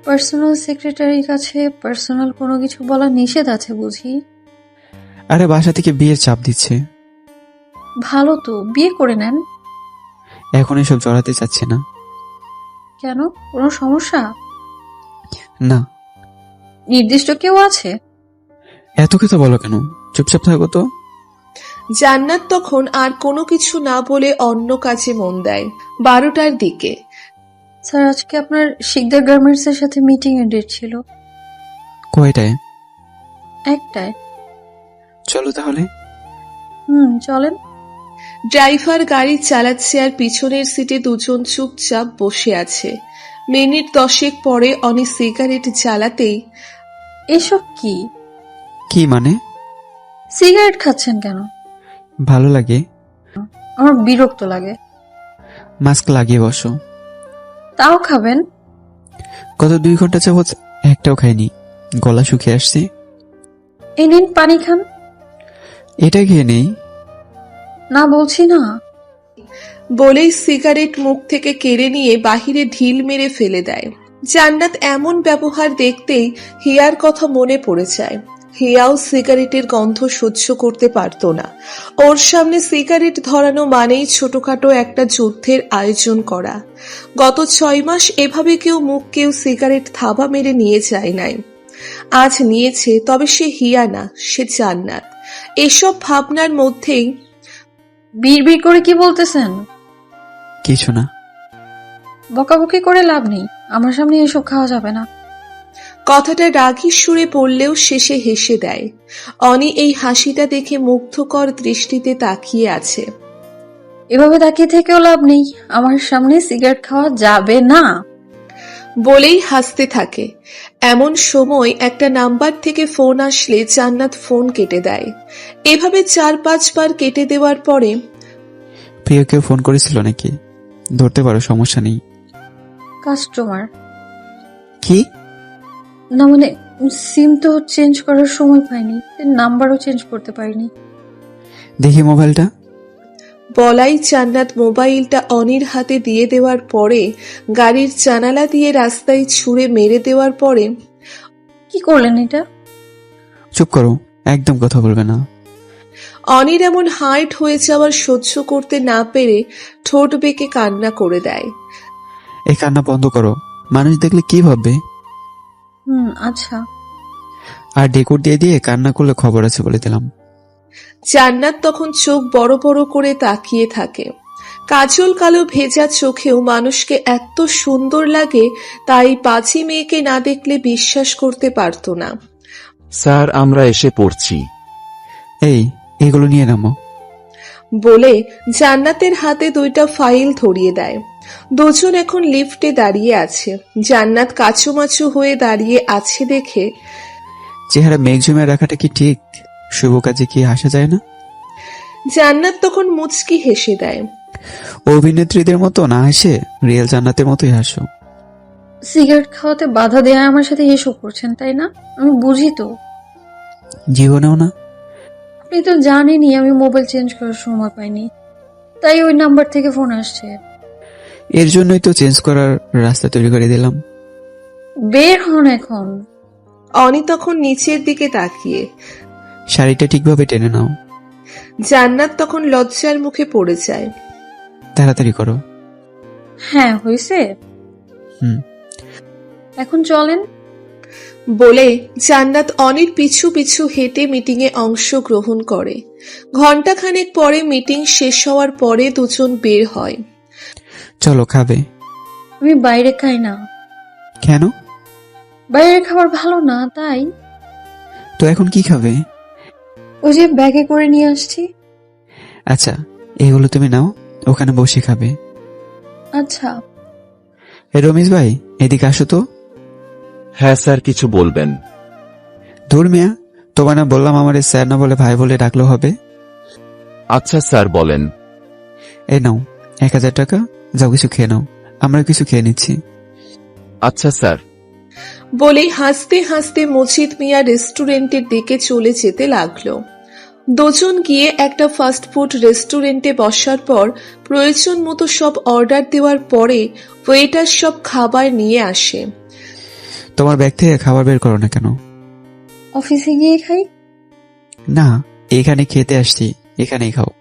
পার্সোনাল সেক্রেটারির কাছে পার্সোনাল কোনো কিছু বলা নিষেধ আছে বুঝি? আরে বাসা থেকে বিয়ের চাপ দিচ্ছে। ভালো তো, বিয়ে করে নেন। এখন এসব জড়াতে চাচ্ছে না। কেন, কোনো সমস্যা? না। নির্দিষ্ট কেউ আছে? এত কথা বলো কেন, চুপচাপ থাকো তো। জান্নাত তখন আর কোনো কিছু না বলে অন্য কাজে মন দেয়। 12টার দিকে স্যার, আজকে আপনার শিকদার গার্মেন্টস এর সাথে মিটিং এর ডেট ছিল। কয়টায়? একটায়। চলো তাহলে। চলেন। ড্রাইভার গাড়ি চালাচ্ছে আর পিছনের সিটে দুজন চুপচাপ বসে আছে। মিনিট 10 পরে অনি সিগারেট জ্বালাতেই, এসব কি? কি মানে? সিগারেট খাচ্ছেন কেন? ভালো লাগে। আমার বিরক্ত লাগে। মাস্ক লাগিয়ে বসো। তাও খাবেন? গত 2 ঘন্টা যাবৎ একটাও খাইনি, গলা শুকিয়ে আসছে। এই নিন পানি খান। এটা খেয়ে নেই। না বলছি না। বলেই সিগারেট মুখ থেকে কেড়ে নিয়ে বাহিরে ঢিল মেরে ফেলে দেয়। জান্নাত এমন ব্যবহার দেখতেই হিয়ার কথা মনে পড়ে যায়। হিয়াও সিগারেটের গন্ধ সহ্য করতে পারত না। ওর সামনে সিগারেট ধরানো মানেই ছোটখাটো একটা যুদ্ধের আয়োজন করা। গত 6 মাস এভাবে কেউ সিগারেট থাবা মেরে নিয়ে যায় নাই। আজ নিয়েছে, তবে সে হিয়া না, সে জান্নাত। এসব ভাবনার মধ্যেই বিড়বিড় করে কি বলতেছেন? কিছু না। বকাবকি করে লাভ নেই, আমার সামনে এসব খাওয়া যাবে না। কথাটা রাগী সুরে পড়লেও শেষে হেসে দেয়। অনি এই হাসিটা দেখে মুগ্ধকর দৃষ্টিতে তাকিয়ে আছে। এভাবে তাকিয়ে থেকেও লাভ নেই, আমার সামনে সিগারেট খাওয়া যাবে না বলেই হাসতে থাকে। এমন সময় একটা নাম্বার থেকে ফোন আসলে জান্নাত ফোন কেটে দেয়। এভাবে 4-5 বার কেটে দেওয়ার পরে, প্রিয় কেউ ফোন করেছিল নাকি? ধরতে পারো, সমস্যা নেই। কাস্টমার। কি? না মানে, সিম তো চেঞ্জ করার সময় পাইনি, নাম্বারও চেঞ্জ করতে পারিনি। দেখি মোবাইলটা। বলাই জান্নাত মোবাইলটা অনির হাতে দিয়ে দেওয়ার পরে গাড়ির জানালা দিয়ে রাস্তায় ছুঁড়ে মেরে দেওয়ার পরে, কি করলেন এটা? চুপ করো, একদম কথা বলবে না। অনির এমন হার্ট হয়ে যাওয়ার সহ্য করতে না পেরে ঠোঁট বেঁকে কান্না করে দেয়। এই কান্না বন্ধ করো, মানুষ দেখলে কি ভাববে? আচ্ছা। আর ডেকোর দিয়ে দিয়ে কান্না করলে খবর আছে বলে দিলাম। জান্নাত তখন চোখ বড় বড় করে তাকিয়ে থাকে। কাজল কালো ভেজা চোখেও মানুষকে এত সুন্দর লাগে, তাই পাজি মেয়েকে না দেখলে বিশ্বাস করতে পারত না। স্যার, আমরা এসে পড়ছি। এগুলো নিয়ে নামো বলে জান্নাতের হাতে 2টা ফাইল ধরিয়ে দেয়। দুজন এখন লিফটে দাঁড়িয়ে আছে। জান্নাত কাচুমাচু হয়ে দাঁড়িয়ে আছে দেখে, চেহারা মেঘ জমে রাখাটা কি ঠিক? শুভ কাজে কি আসা যায় না? জান্নাত তখন মুচকি হেসে দেয়। অভিনেত্রীদের মতো না হেসে রিয়েল জান্নাতের মতোই হাসো। সিগারেট খাওয়াতে বাধা দেয়া আমার সাথে এসব করছেন তাই না? আমি বুঝি তো। জীবনেও না? আপনি তো জানেনই আমি মোবাইল চেঞ্জ করার সময় পাইনি, তাই ওই নাম্বার থেকে ফোন আসছে। এর জন্যই তো চেঞ্জ করার রাস্তা তৈরি করে দিলাম। বের হন এখন। অনি তখন নিচের দিকে তাকিয়ে। শাড়িটা ঠিকভাবে টেনে নাও। জান্নাত তখন লজ্জার মুখে পড়ে যায়। তাড়াতাড়ি করো। হ্যাঁ হয়েছে, হুম। এখন চলেন। বলে জান্নাত অনির পিছু পিছু হেঁটে মিটিংয়ে অংশগ্রহণ করে। ঘণ্টাখানেক পরে মিটিং শেষ হওয়ার পরে দুজন বের হয়। চলো, খাবে? আমি বাইরে খাই না। কেন? বাইরের খাবার ভালো না তাই। তো এখন কি খাবে? ওই যে ব্যাগে করে নিয়ে আসছি। আচ্ছা, এগুলো তুমি নাও, ওখানে বসে খাবে। আচ্ছা। রমেশ ভাই, এদিকে আসো তো। হ্যাঁ স্যার, কিছু বলবেন? ধুর মিয়া, তোমার না বললাম আমার স্যার না বলে ভাই বলে ডাকলেও হবে। আচ্ছা স্যার, বলেন। এই নাও 1000 টাকা, যাও কিছু খেয়ে নাও, আমরা কিছু খেয়ে নিচ্ছি। আচ্ছা স্যার। বলেই হাসতে হাসতে মজিদ মিয়া রেস্টুরেন্টের দিকে চলে যেতে লাগলো। দুজন গিয়ে একটা ফাস্টফুড রেস্টুরেন্টে বসার পর প্রয়োজন মতো সব অর্ডার দেওয়ার পরে ওয়েটার সব খাবার নিয়ে আসে। তোমার ব্যাগ থেকে খাবার বের করো না কেন? অফিসে গিয়ে খাই। না, এখানে খেতে আসছি, এখানেই খাও।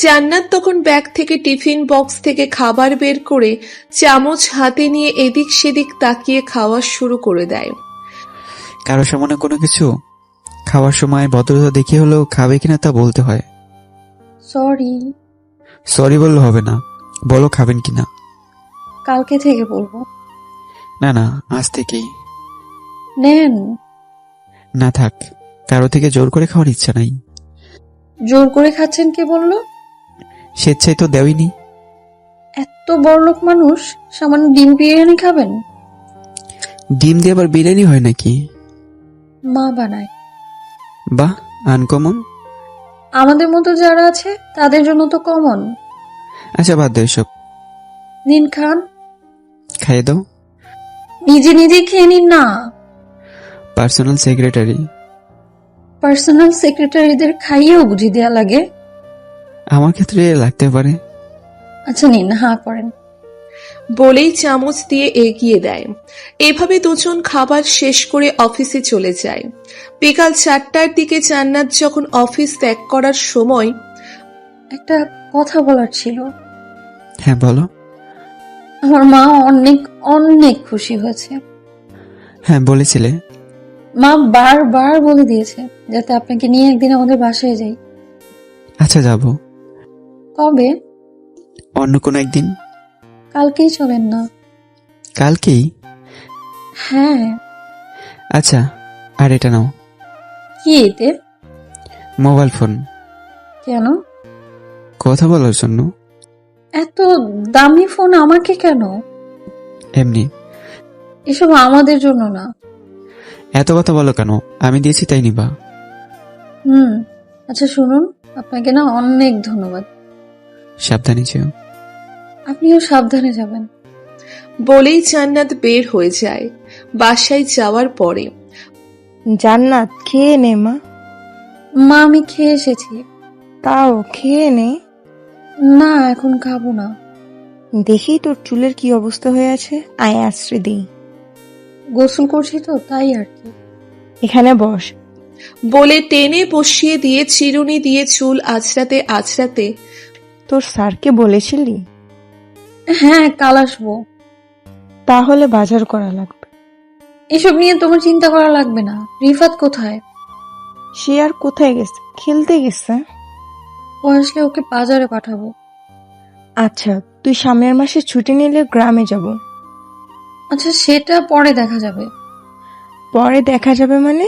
জান্নাত তখন ব্যাগ থেকে টিফিন বক্স থেকে খাবার বের করে চামচ হাতে নিয়ে এদিক সেদিক তাকিয়ে খাওয়া শুরু করে দেয়। কারো সামনে কোনো কিছু খাওয়ার সময় ভদ্রতা দেখিয়ে হলেও খাবে কিনা তা বলতে হয়। সরি। সরি বললে হবে না, বলো খাবেন কিনা। কালকে থেকে বলবো। না না, আজ থেকেই। নেন। না থাক, কারো থেকে জোর করে খাওয়ার ইচ্ছা নাই। জোর করে খাচ্ছেন কে বললো? স্বেচ্ছায় তো দেওইনি। এত বড়লোক মানুষ, সামান্য ডিম বিরিয়ানি খাবেন? ডিম দিয়ে আবার বিরিয়ানি হয় নাকি? মা বানায়। বাহ, আনকমন। আমাদের মতো যারা আছে তাদের জন্য তো কমন। আচ্ছা বাদ দাও এসব, নিন খান। খাইয়ে দাও। নিজে নিজে খেয়ে নিন না। Personal secretary. পার্সোনাল সেক্রেটারিদের খাইয়েও বুঝি দেয়া লাগে? আমার ক্ষেত্রে লাগতে পারে। আচ্ছা নিন, হাঁ করেন। বলেই চামচ দিয়ে এগিয়ে দেয়। এভাবে দুজন খাবার শেষ করে অফিসে চলে যায়। বিকাল 4টার দিকে জান্নাত যখন অফিস ত্যাগ করার সময় একটা কথা বলার ছিল। হ্যাঁ বলো। আমার মা অনেক অনেক খুশি হয়েছে। হ্যাঁ বলেছিলে। মা বারবার বলে দিয়েছে যাতে আপনাকে নিয়ে একদিন আমাদের বাসায় যাই। আচ্ছা যাব। কবে? অন্য কোনো একদিন। কালকেই চলেন না? কালকেই? হ্যাঁ। আচ্ছা, আর এটা নাও। কি এতে? Mobile phone. কেন? কথা বলার জন্য। এত দামি ফোন আমাকে কেন? এমনি। এসব আমাদের জন্য না। এত কথা বলো কেন? আমি দিয়েছি তাই নিবা। আচ্ছা শুনুন, আপনাকে না অনেক ধন্যবাদ। সাবধানে যেও। আপনিও সাবধানে যাবেন। বলেই জান্নাত বের হয়ে যায়। বাসায় যাওয়ার পরে জান্নাত, খেয়ে নে মা। মা আমি খেয়ে এসেছি। তাও খেয়ে নে। না এখন খাবো না। দেখি তোর চুলের কি অবস্থা হয়ে আছে, আয় আশ্রয় দিই। গোসল করছি তো তাই আর কি। এখানে বস। বলে টেনে বসিয়ে দিয়ে চিরুনি দিয়ে চুল আঁচড়াতে আঁচড়াতে তোর স্যারকে বলেছিলি? হ্যাঁ কাল আসবো। তাহলে বাজার করা লাগবে। এসব নিয়ে তোমার চিন্তা করা লাগবে না। রিফাত কোথায়? সে আর কোথায় গেছে? খেলতে গেছে। ও আসলে ওকে বাজারে পাঠাবো। আচ্ছা, তুই সামনের মাসে ছুটি নিলে গ্রামে যাব। আচ্ছা সেটা পরে দেখা যাবে। পরে দেখা যাবে মানে?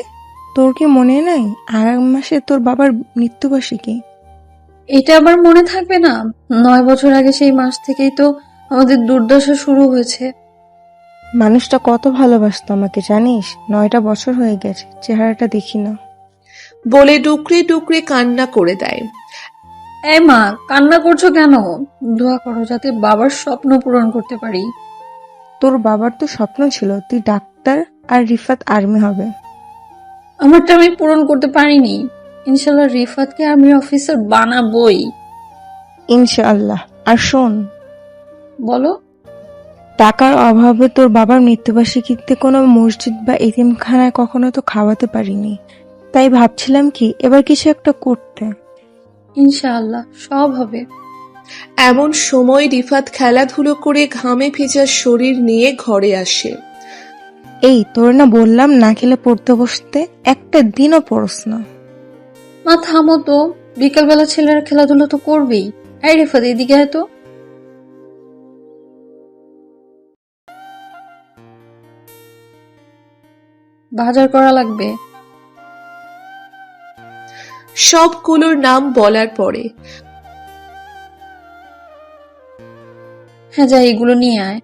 তোর কি মনে নাই আগামী মাসে তোর বাবার মৃত্যুবার্ষিকী? এটা আবার মনে থাকবে না? 9 বছর আগে সেই মাস থেকেই তো আমাদের দুর্দশা শুরু হয়েছে। মানুষটা কত ভালোবাসতো আমাকে জানিস? 9টা বছর হয়ে গেছে, চেহারাটা দেখি না। বলে ডুকরে ডুকরে কান্না করে দেয়। এই মা, কান্না করছো কেন? দোয়া করো যাতে বাবার স্বপ্ন পূরণ করতে পারি। তোর বাবার তো স্বপ্ন ছিল তুই ডাক্তার আর রিফাত আর্মি হবে। আমারটা আমি পূরণ করতে পারিনি। ইনশাল্লাহ রিফাতকে আর্মি অফিসার বানাবই। ইনশাআল্লাহ। আর শোন, বলো। টাকার অভাবে তোর বাবার মৃত্যুবার্ষিকীতে কোনো মসজিদ বা এতিমখানায় কখনো তো খাওয়াতে পারিনি, তাই ভাবছিলাম কি এবার কিছু একটা করতে। ইনশাআল্লাহ সব হবে। এমন সময় রিফাত খেলাধুলো করে ঘামে ভেজা শরীর নিয়ে ঘরে আসে। এই তোর না বললাম না খেলে পড়তে বসতে, একটা দিনও পড়স না। মা থামো তো, বিকালবেলা ছেলেরা খেলাধুলো তো করবেই। এই রিফাত এদিকে আয় তো। বাজার করা লাগবে। সবগুলোর নাম বলার পরে হ্যাঁ যা, এগুলো নিয়ে আয়।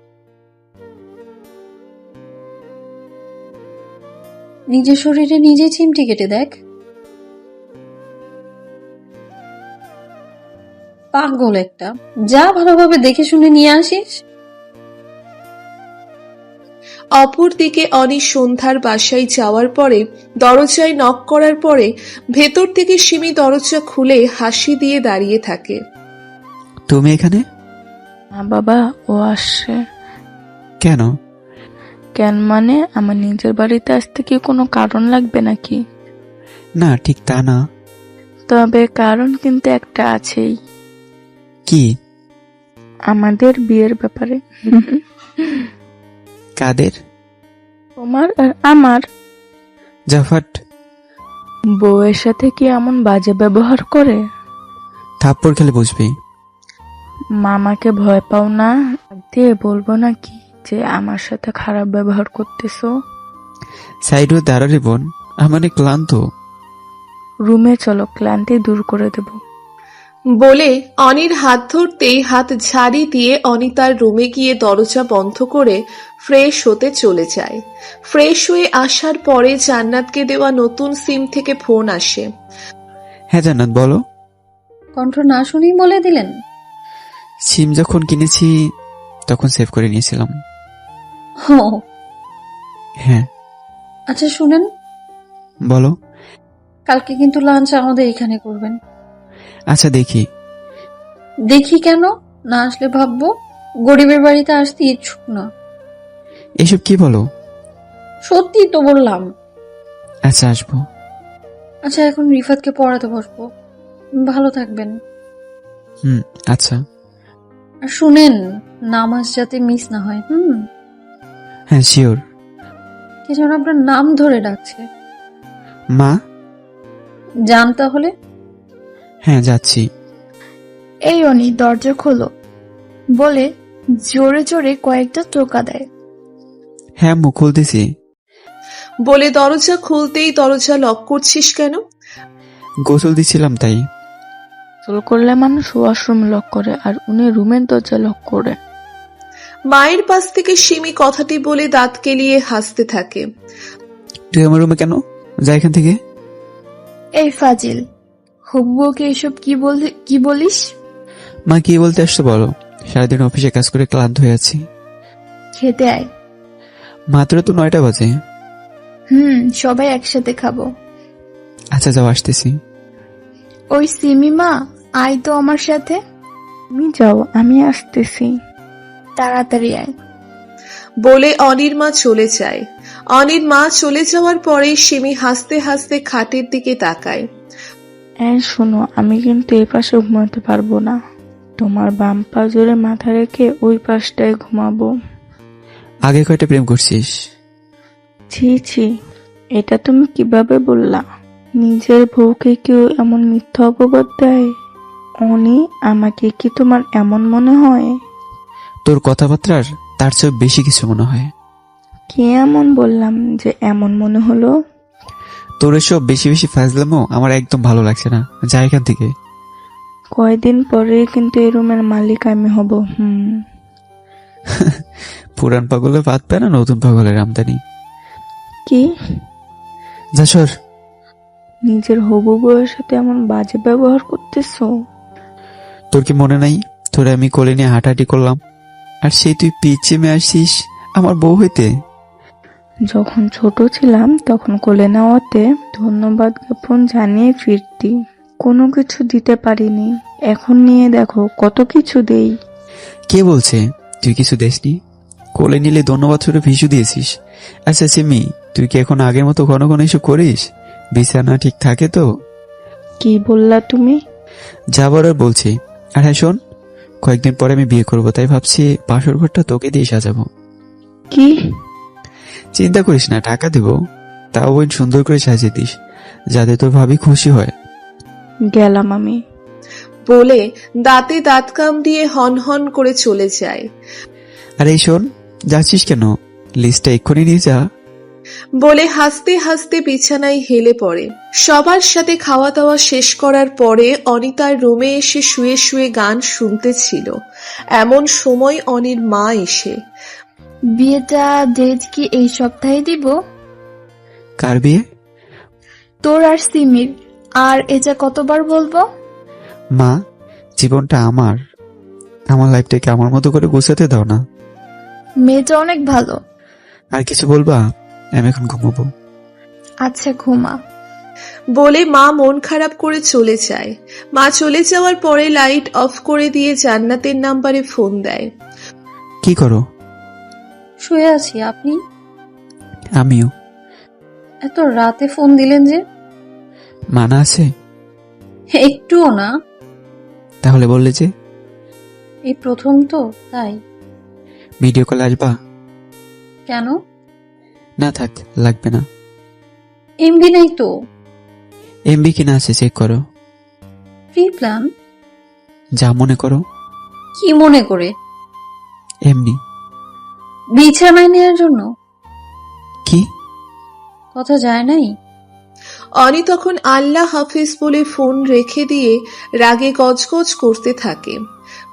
নিজের শরীরে নিজেই চিমটি কেটে দেখ। পাগল একটা, যা ভালোভাবে দেখে শুনে নিয়ে আসিস। অপরদিকে অনি সন্ধ্যার বাসায় যাওয়ার পরে দরজায় নক করার পরে ভেতর থেকে সিমি দরজা খুলে হাসি দিয়ে দাঁড়িয়ে থাকে। তুমি এখানে? না বাবা, ও আসছে। কেন? কেন মানে আমার নিজের বাড়িতে আসতে কি কোনো কারণ লাগবে নাকি? না, ঠিক তা না। তবে কারণ কিন্তু একটা আছেই, কি? আমাদের বিয়ের ব্যাপারে। কাদের? তোমার আর আমার। জাফাট বউয়ের সাথে কি এমন বাজে ব্যবহার করে? থাপ্পড় খেলে বুঝবি। মামাকে ভয় পাও না? দিয়ে বলবো নাকি যে আমার সাথে খারাপ ব্যবহার করতেছো? সাইডে দাঁড়ালে বোন, আমার ক্লান্ত। রুমে চলো, ক্লান্তি দূর করে দেব। বলে অনির হাত ধরতেই হাত ঝাড়ি দিয়ে অনি তার রুমে গিয়ে দরজা বন্ধ করে ফ্রেশ হতে চলে যায়। ফ্রেশ হয়ে আসার পরে জান্নাতকে দেওয়া নতুন সিম থেকে ফোন আসে। হ্যাঁ জান্নাত, বলো। কণ্ঠ না শুনেই বলে দিলেন? সিম যখন কিনেছি তখন সেভ করে নিয়েছিলাম। ও হ্যাঁ। আচ্ছা শুনেন, বলো। কালকে কিন্তু লাঞ্চ আমাদের এখানে করবেন। আচ্ছা দেখি। দেখি কেন? না আসলে ভাববো গরিবের বাড়িতে আসতে ইচ্ছুক না। এসব কি বলো? সত্যি তো বললাম। আচ্ছা আসবো। আচ্ছা এখন রিফাতকে পড়াতে বসবো। ভালো থাকবেন। আচ্ছা। আর শুনেন, নামাজ যাতে মিস না হয়। হ্যাঁ শিওর। কে যেন আপনার নাম ধরে ডাকছে। মা। যান তাহলে। হ্যাঁ যাচ্ছি। এই অনি, দরজা খোলো বলে জোরে জোরে কয়েকটা টোকা দেয়। হ্যাঁ আম্মু, খুলতেছি। বলে দরজা খুলতেই দরজা লক করছিস কেন? গোসল দিছিলাম তাই। গোসল করলে মানুষ ওয়াশরুম লক করে, আর উনি রুমের দরজা লক করে। মায়ের পাশ থেকে সিমি কথাটি বলে দাঁত কেলিয়ে হাসতে থাকে। তুই আমার রুমে কেন? যা এখান থেকে। এই ফাজিল, হুব্বুকে এসব কি বলিস? মা কি বলতে আসছো বলো। সারাদিন অফিসে কাজ করে ক্লান্ত হয়ে আছি। খেতে আয়। মাত্র তো 9টা বাজে। সবাই একসাথে খাবো। আচ্ছা যাও, আসতেছি। ওই সিমিমা, আয় তো আমার সাথে। তুমি যাও, আমি আসতেছি। তাড়াতাড়ি আয়। বলে অনির মা চলে যায়। অনির মা চলে যাওয়ার পরে সিমি হাসতে হাসতে খাটের দিকে তাকায়। শোনো, আমি কিন্তু এই পাশে ঘুমাতে পারবো না। তোমার বাম পা জোরে মাথা রেখে ওই পাশটায় ঘুমাবো। আগে কয়টা প্রেম করছিস? ছি ছি, এটা তুমি কিভাবে বললা? নিজের বউকে কেউ এমন মিথ্যা অপবাদ দেয়? অনি, আমাকে কি তোমার এমন মনে হয়? তোর কথাবার্তার তার চেয়ে বেশি কিছু মনে হয়। কি এমন বললাম যে এমন মনে হলো? তোর এসব বেশি বেশি ফাজলামো আমার একদম ভালো লাগছে না। যা এখান থেকে। কয়দিন পরে কিন্তু এই রুমের মালিক আমি হব। পুরান পাগলে ভাত পায় না নতুন পাগলের আমদানি। কি? যা সর। নিজের হবু বউয়ের সাথে এমন বাজে ব্যবহার করতেছো? তোর কি মনে নাই তোরে আমি কোলে নিয়ে হাঁটাহাঁটি করলাম, আর সেই তুই পিছিয়ে আসছিস আমার বউ হইতে? যখন ছোট ছিলাম তখন কোলে নেওয়াতে ধন্যবাদ জ্ঞাপন জানিয়ে ফিরতি, কোনো কিছু দিতে পারিনি। এখন নিয়ে দেখো কত কিছু দেই। কে বলছে তুই কিছু দেসনি? কোলে নিলে ধন্যবাদ ছুটে ভিসু দিয়েছিস। আচ্ছা সিমি, তুই কি এখন আগের মতো ঘন ঘন এসব করিস? বিছানা ঠিক থাকে তো? কি বললা তুমি? যা বলার বলছি। আর হ্যাঁ শোন, কয়েকদিন পরে আমি বিয়ে করব, তাই ভাবছি বাসর ঘরটা তোকে দিয়ে সাজাবো। কি? চিন্তা করিস না, টাকা দেব, তাও বোন সুন্দর করে সাজিয়ে দিস, যাতে তোর ভাবি খুশি হয়। গেলাম আমি। বলে দাঁতে দাঁত কামড়িয়ে হন হন করে চলে যায়। আর এই শোন, যাচ্ছিস কেন? লিস্টটা এক্ষুনি নিয়ে যা। বলে হাসতে হাসতে বিছানায় হেলে পড়ে। সবার সাথে খাওয়া দাওয়া শেষ করার পরে অনিতার রুমে এসে শুয়ে শুয়ে গান শুনতেছিল। এমন সময় অনির মা এসে, বিয়েটা ডেট কি এই সপ্তাহে দিব? কার বিয়ে? তোর আর সিমির। আর এটা কতবার বলবো? মা, জীবনটা আমার লাইফটাকে আমার মতো করে গুছাতে দাও না। মেয়েটা অনেক ভালো। আর কিছু বলবা? আমি এখন ঘুমাবো। আচ্ছা ঘুমা। বলে মা মন খারাপ করে চলে যায়। মা চলে যাওয়ার পরে লাইট অফ করে দিয়ে জান্নাতের নাম্বারে ফোন দেয়। কি করো? শুয়ে আছি, আপনি? আমিও। এত রাতে ফোন দিলেন যে? মানা আছে? একটুও না। তাহলে বললে যে? এই প্রথম তো, তাই। ভিডিও কল আসবা? কেন? না থাক, লাগবে না। এমবি নাই তো। এমবি কিনা আছে চেক করো। Free plan? যা মনে করো। কি মনে করে? এমনি। বিছানায় নেওয়ার জন্য? কি কথা যায় নাই? অনি তখন আল্লাহ হাফিজ বলে ফোন রেখে দিয়ে রাগে গজগজ করতে থাকে।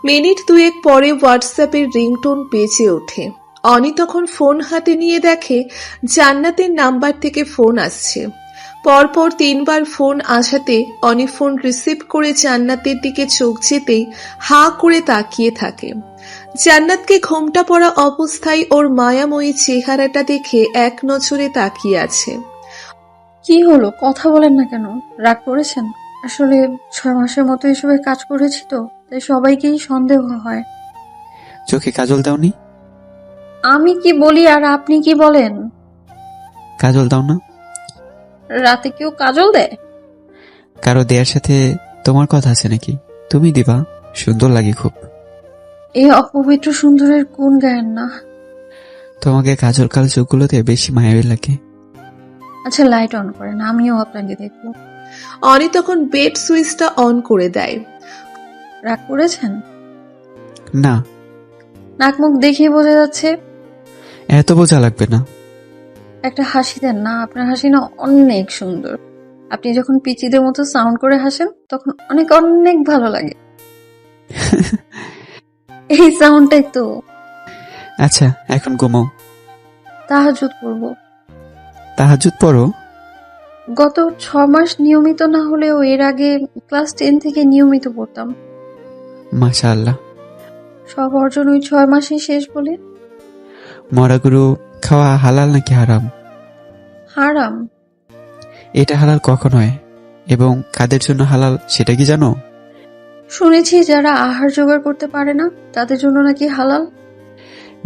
মিনিট দুয়েক পরে হোয়াটসঅ্যাপের রিংটোন বেজে ওঠে। অনি তখন ফোন হাতে নিয়ে দেখে জান্নাতের নাম্বার থেকে ফোন আসছে। পরপর 3 বার ফোন আসাতে অনি ফোন রিসিভ করে জান্নাতের দিকে চোখ যেতেই হাঁ করে তাকিয়ে থাকে। জান্নাতকে ঘোমটা পড়া অবস্থায় ওর মায়াময়ী চেহারাটা দেখে এক নজরে তাকিয়ে আছে। কি হলো, কথা বলেন না কেন? রাগ করেছেন? আসলে 6 মাসের মতো এসবে কাজ করেছি তো, তাই সবাইকেই সন্দেহ হয়। চোখে কাজল দাওনি? আমি কি বলি আর আপনি কি বলেন? কাজল দাও না? রাতে কেউ কাজল দেয়? কারো দেয়ার সাথে তোমার কথা আছে নাকি? তুমি দিবা, সুন্দর লাগে খুব। এই অপবিত্র সুন্দরের কোন গায়েন না? তোমাকে কাজল কাল চোখগুলোতে বেশি মায়াবী লাগে। আচ্ছা লাইট অন করেন, আমিও আপনাকে দেখবো। অনি তখন বেড সুইচটা অন করে দেয়। রাগ করেছেন? না। নাক মুখ দেখেই বোঝা যাচ্ছে। এত বোঝা লাগবে না। একটা হাসি দেন না, আপনার হাসি না অনেক সুন্দর। আপনি যখন পিচিদের মতো সাউন্ড করে হাসেন তখন অনেক অনেক ভালো লাগে। এই সাউন্ডটাই তো। আচ্ছা এখন ঘুমাও। তাহাজ্জুদ পড়বো। তাহাজ্জুদ পড়ো? গত 6 মাস নিয়মিত না হলেও এর আগে ক্লাস 10 থেকে নিয়মিত পড়তাম। মাশাআল্লাহ। সব অর্জন ওই 6 মাসেই শেষ বলে। মরা গরু খাওয়া হালাল নাকি হারাম? হারাম। এটা হালাল কখন হয় এবং কাদের জন্য হালাল সেটা কি জানো? শুনেছি যারা আহার জোগাড় করতে পারে না তাদের জন্য নাকি হালাল।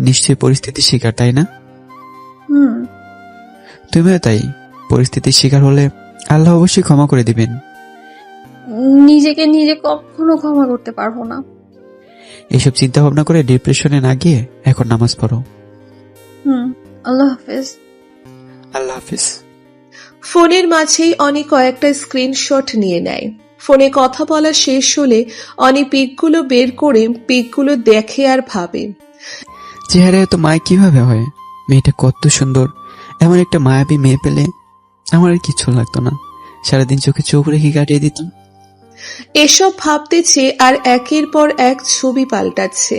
নিশ্চয়ই পরিস্থিতির শিকার, তাই না? হুম। তুমিও তাই। পরিস্থিতির শিকার হলে আল্লাহ অবশ্যই ক্ষমা করে দিবেন। নিজেকে নিজে কখনো ক্ষমা করতে পারবো না। এসব চিন্তা ভাবনা করে ডিপ্রেশনে না গিয়ে এখন নামাজ পড়ো। আল্লাহ হাফেজ। আল্লাহ হাফেজ। ফোনের মাঝেই অনি কয়েকটা স্ক্রিনশট নিয়ে নেয়। ফোনে কথা বলা শেষ হলে অনি পিকগুলো বের করে পিকগুলো দেখে আর ভাবে, চেহারা এত মায় কিভাবে হয়? মেয়েটা কত সুন্দর। এমন একটা মায়াবী মেয়ে পেলে আমার আর কিছু লাগতো না, সারাদিন চোখে চোখ রেখে কাটিয়ে দিতাম। এসব ভাবতেছে আর একের পর এক ছবি পাল্টাচ্ছে।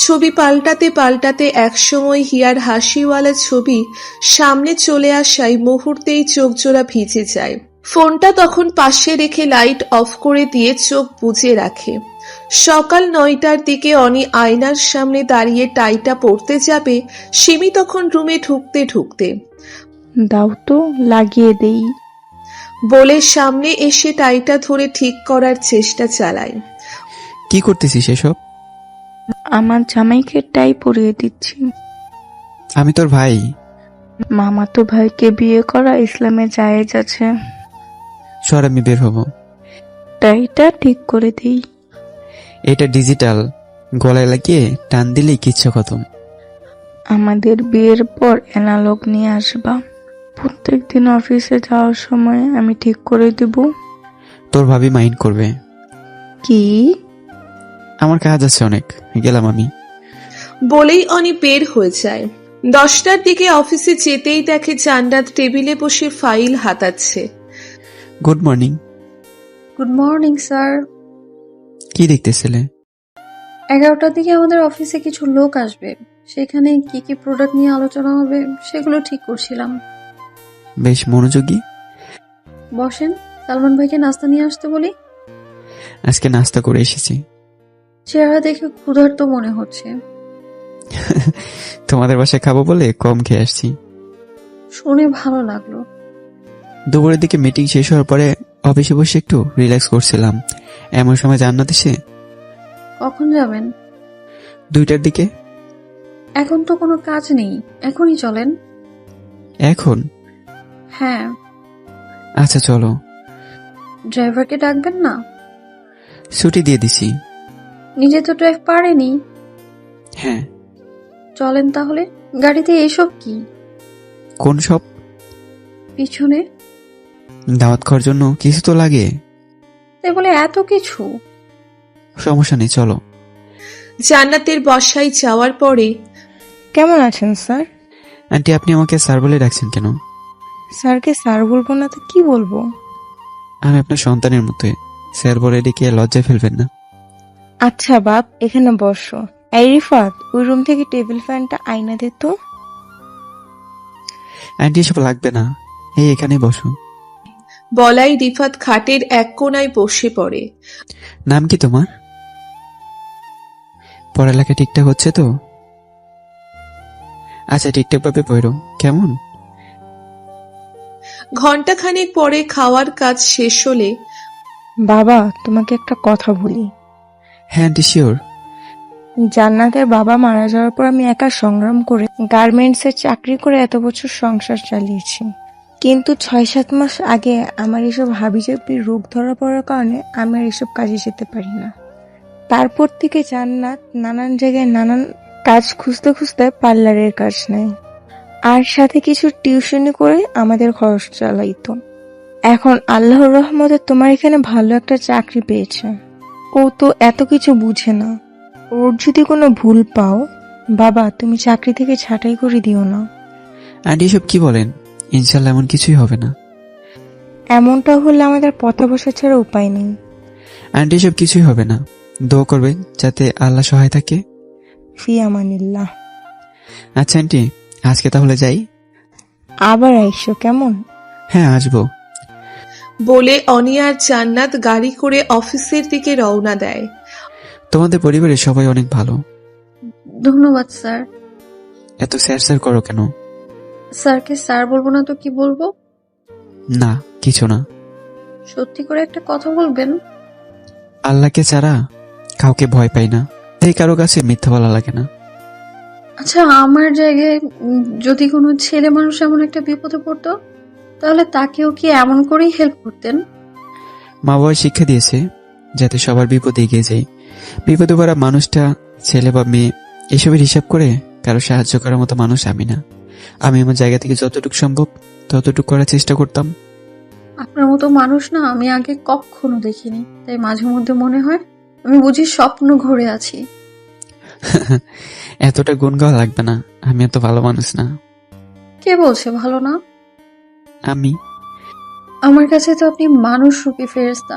ছবি পাল্টাতে পাল্টাতে একসময় হিয়ার হাসিওয়ালা ছবি সামনে চলে আসায় মুহূর্তেই চোখ জোড়া ভিজে যায়। ফোনটা তখন পাশে রেখে লাইট অফ করে দিয়ে চোখ বুজে রাখে। সকাল 9টার দিকে অনি আয়নার সামনে দাঁড়িয়ে টাইটা পরতে যাবে, সিমি তখন রুমে ঢুকতে ঢুকতে দাও তো লাগিয়ে দেই। বলে সামনে এসে টাইটা ধরে ঠিক করার চেষ্টা চালায়। কি করতেছিস এসব? আমার জামাইকে টাই পরিয়ে দিচ্ছি। আমি তোর ভাই। মামাতো ভাইকে বিয়ে করা ইসলামে জায়েজ আছে। সর, আমি বের হব। টাইটা ঠিক করে দেই। এটা ডিজিটাল, গলায় লাগিয়ে টান দিলেই কিচ্ছু খতম। আমাদের বিয়ের পর অ্যানালগ নিয়ে আসবা। প্রত্যেকদিন অফিসে যাওয়ার সময় আমি ঠিক করে দেব। তোর ভাবি মাইন্ড করবে। কি? আমার কাজ আছে অনেক, গেলাম আমি। বলেই অনি বের হয়ে যায়। 10টার দিকে অফিসে যেতেই দেখে জান্নাত টেবিলে বসে ফাইল হাতাচ্ছে। Good morning. Good morning sir. কি দেখতেছিলে? 11টার দিকে আমাদের অফিসে কিছু লোক আসবে, সেখানে কি কি প্রোডাক্ট নিয়ে আলোচনা হবে সেগুলো ঠিক করছিলাম। বেশ মনোযোগী। বসেন, সালমান ভাইকে নাস্তা নিয়ে আসতে বলি। আজকে নাস্তা করে এসেছি। চেহারা দেখে ক্ষুধার্ত মনে হচ্ছে। তোমাদের বাসায় খাবো বলে কম খেয়ে আসছি। শুনে ভালো লাগলো। দুপুরের দিকে মিটিং শেষ হওয়ার পরে অফিসে বসে একটু রিল্যাক্স করছিলাম, এমন সময় জান্নাত এসে। কখন যাবেন? 2টার দিকে। এখন তো কোনো কাজ নেই, এখনই চলেন। এখন? হ্যাঁ। আচ্ছা চলো। ড্রাইভারকে ডাকবেন না? ছুটি দিয়ে দিছি। নিজে তো ড্রাইভ পারেনি। হ্যাঁ। চলেন তাহলে। গাড়িতে এসব কি? কোন সব? পিছনে। দাওয়াত খাওয়ার জন্য কিছু তো লাগে। তাই বলে এত কিছু? সমস্যা নেই, চলো। জান্নাতের বাসায় যাওয়ার পরে কেমন আছেন স্যার? আন্টি, আপনি আমাকে স্যার বলে ডাকছেন কেন? স্যারকে স্যার বলবো না তো কি বলবো? আমি আপনার সন্তানের মতোই, স্যার বলে ডেকে লজ্জায় ফেলবেন না। আচ্ছা বাপ, এখানে বসো। এই রিফাত, ওই রুম থেকে টেবিল ফ্যানটা আয়না দে তো। আন্টি, এসব লাগবে না, এই এখানেই বসো। বলাই রিফাত খাটের এক কোণায় বসে পড়ে। নাম কি তোমার? পড়ালেখা ঠিকঠাক হচ্ছে তো? আচ্ছা, ঠিকঠাক ভাবে পড়ো, কেমন? ঘন্টাখানেক পরে খাওয়ার কাজ শেষ হলে বাবা, তোমাকে একটা কথা বলি। হ্যাঁ আন্টি, শিওর। জান্নাতের বাবা মারা যাওয়ার পর আমি একা সংগ্রাম করে গার্মেন্টসের চাকরি করে এত বছর সংসার চালিয়েছি, কিন্তু 6-7 মাস আগে আমার এসব হাবিজাবির রোগ ধরা পড়ার কারণে আমি আর এসব কাজে যেতে পারি না। তারপর থেকে জান্নাত নানান জায়গায় নানান কাজ খুঁজতে খুঁজতে পার্লারের কাজ নেয়, আর সাথে কিছু টিউশনি করে আমাদের খরচ চালাইতো। এখন আল্লাহর রহমতে তোমার এখানে ভালো একটা চাকরি পেয়েছে। ও তো এত কিছু বুঝে না। ওর যদি কোনো ভুল পাও, বাবা তুমি চাকরি থেকে ছাঁটাই করে দিও না। আন্টি, এসব কি বলেন? ইনশাল্লাহ এমন কিছুই হবে না। এমনটা হলে আমাদের পথে বসা ছাড়া উপায় নেই। আন্টি, এসব কিছুই হবে না, দোয়া করবেন যাতে আল্লাহ সহায় থাকে। ফি আমানিল্লাহ। আচ্ছা আন্টি, আজকে তাহলে যাই। আবার আইসো কেমন? হ্যাঁ, আসবো। বলে অনি আর জান্নাত গাড়ি করে অফিসের দিকে রওনা দেয়। তোমাদের পরিবারের সবাই অনেক ভালো। ধন্যবাদ স্যার। এত স্যার স্যার করো কেন? স্যারকে স্যার বলবো না তো কি বলবো? না, কিছু না। সত্যি করে একটা কথা বলবেন? আল্লাহকে ছাড়া কাউকে ভয় পাই না, এই কারো কাছে মিথ্যা বলা লাগে না। আচ্ছা, আমার জায়গায় যদি কোনো ছেলে মানুষ এমন একটা বিপদে পড়তো, তাহলে তাকেও কি এমন করেই হেল্প করতেন? মা বাবা শিক্ষা দিয়েছে যাতে সবার বিপদে এগিয়ে যায়। বিপদে পড়া মানুষটা ছেলে বা মেয়ে এসবের হিসাব করে কারো সাহায্য করার মতো মানুষ আমি না। আমি আমার জায়গা থেকে যতটুকু সম্ভব ততটুকু করার চেষ্টা করতাম। আপনার মতো মানুষ না আমি আগে কখনো দেখিনি, তাই মাঝে মধ্যে মনে হয় আমি বুঝি স্বপ্ন ঘুরে আছি। এতটা গুণ গাওয়া লাগবে না, আমি এত ভালো মানুষ না। কে বলছে ভালো না? আমি। আমার কাছে তো আপনি মানুষ রূপী ফেরেশতা।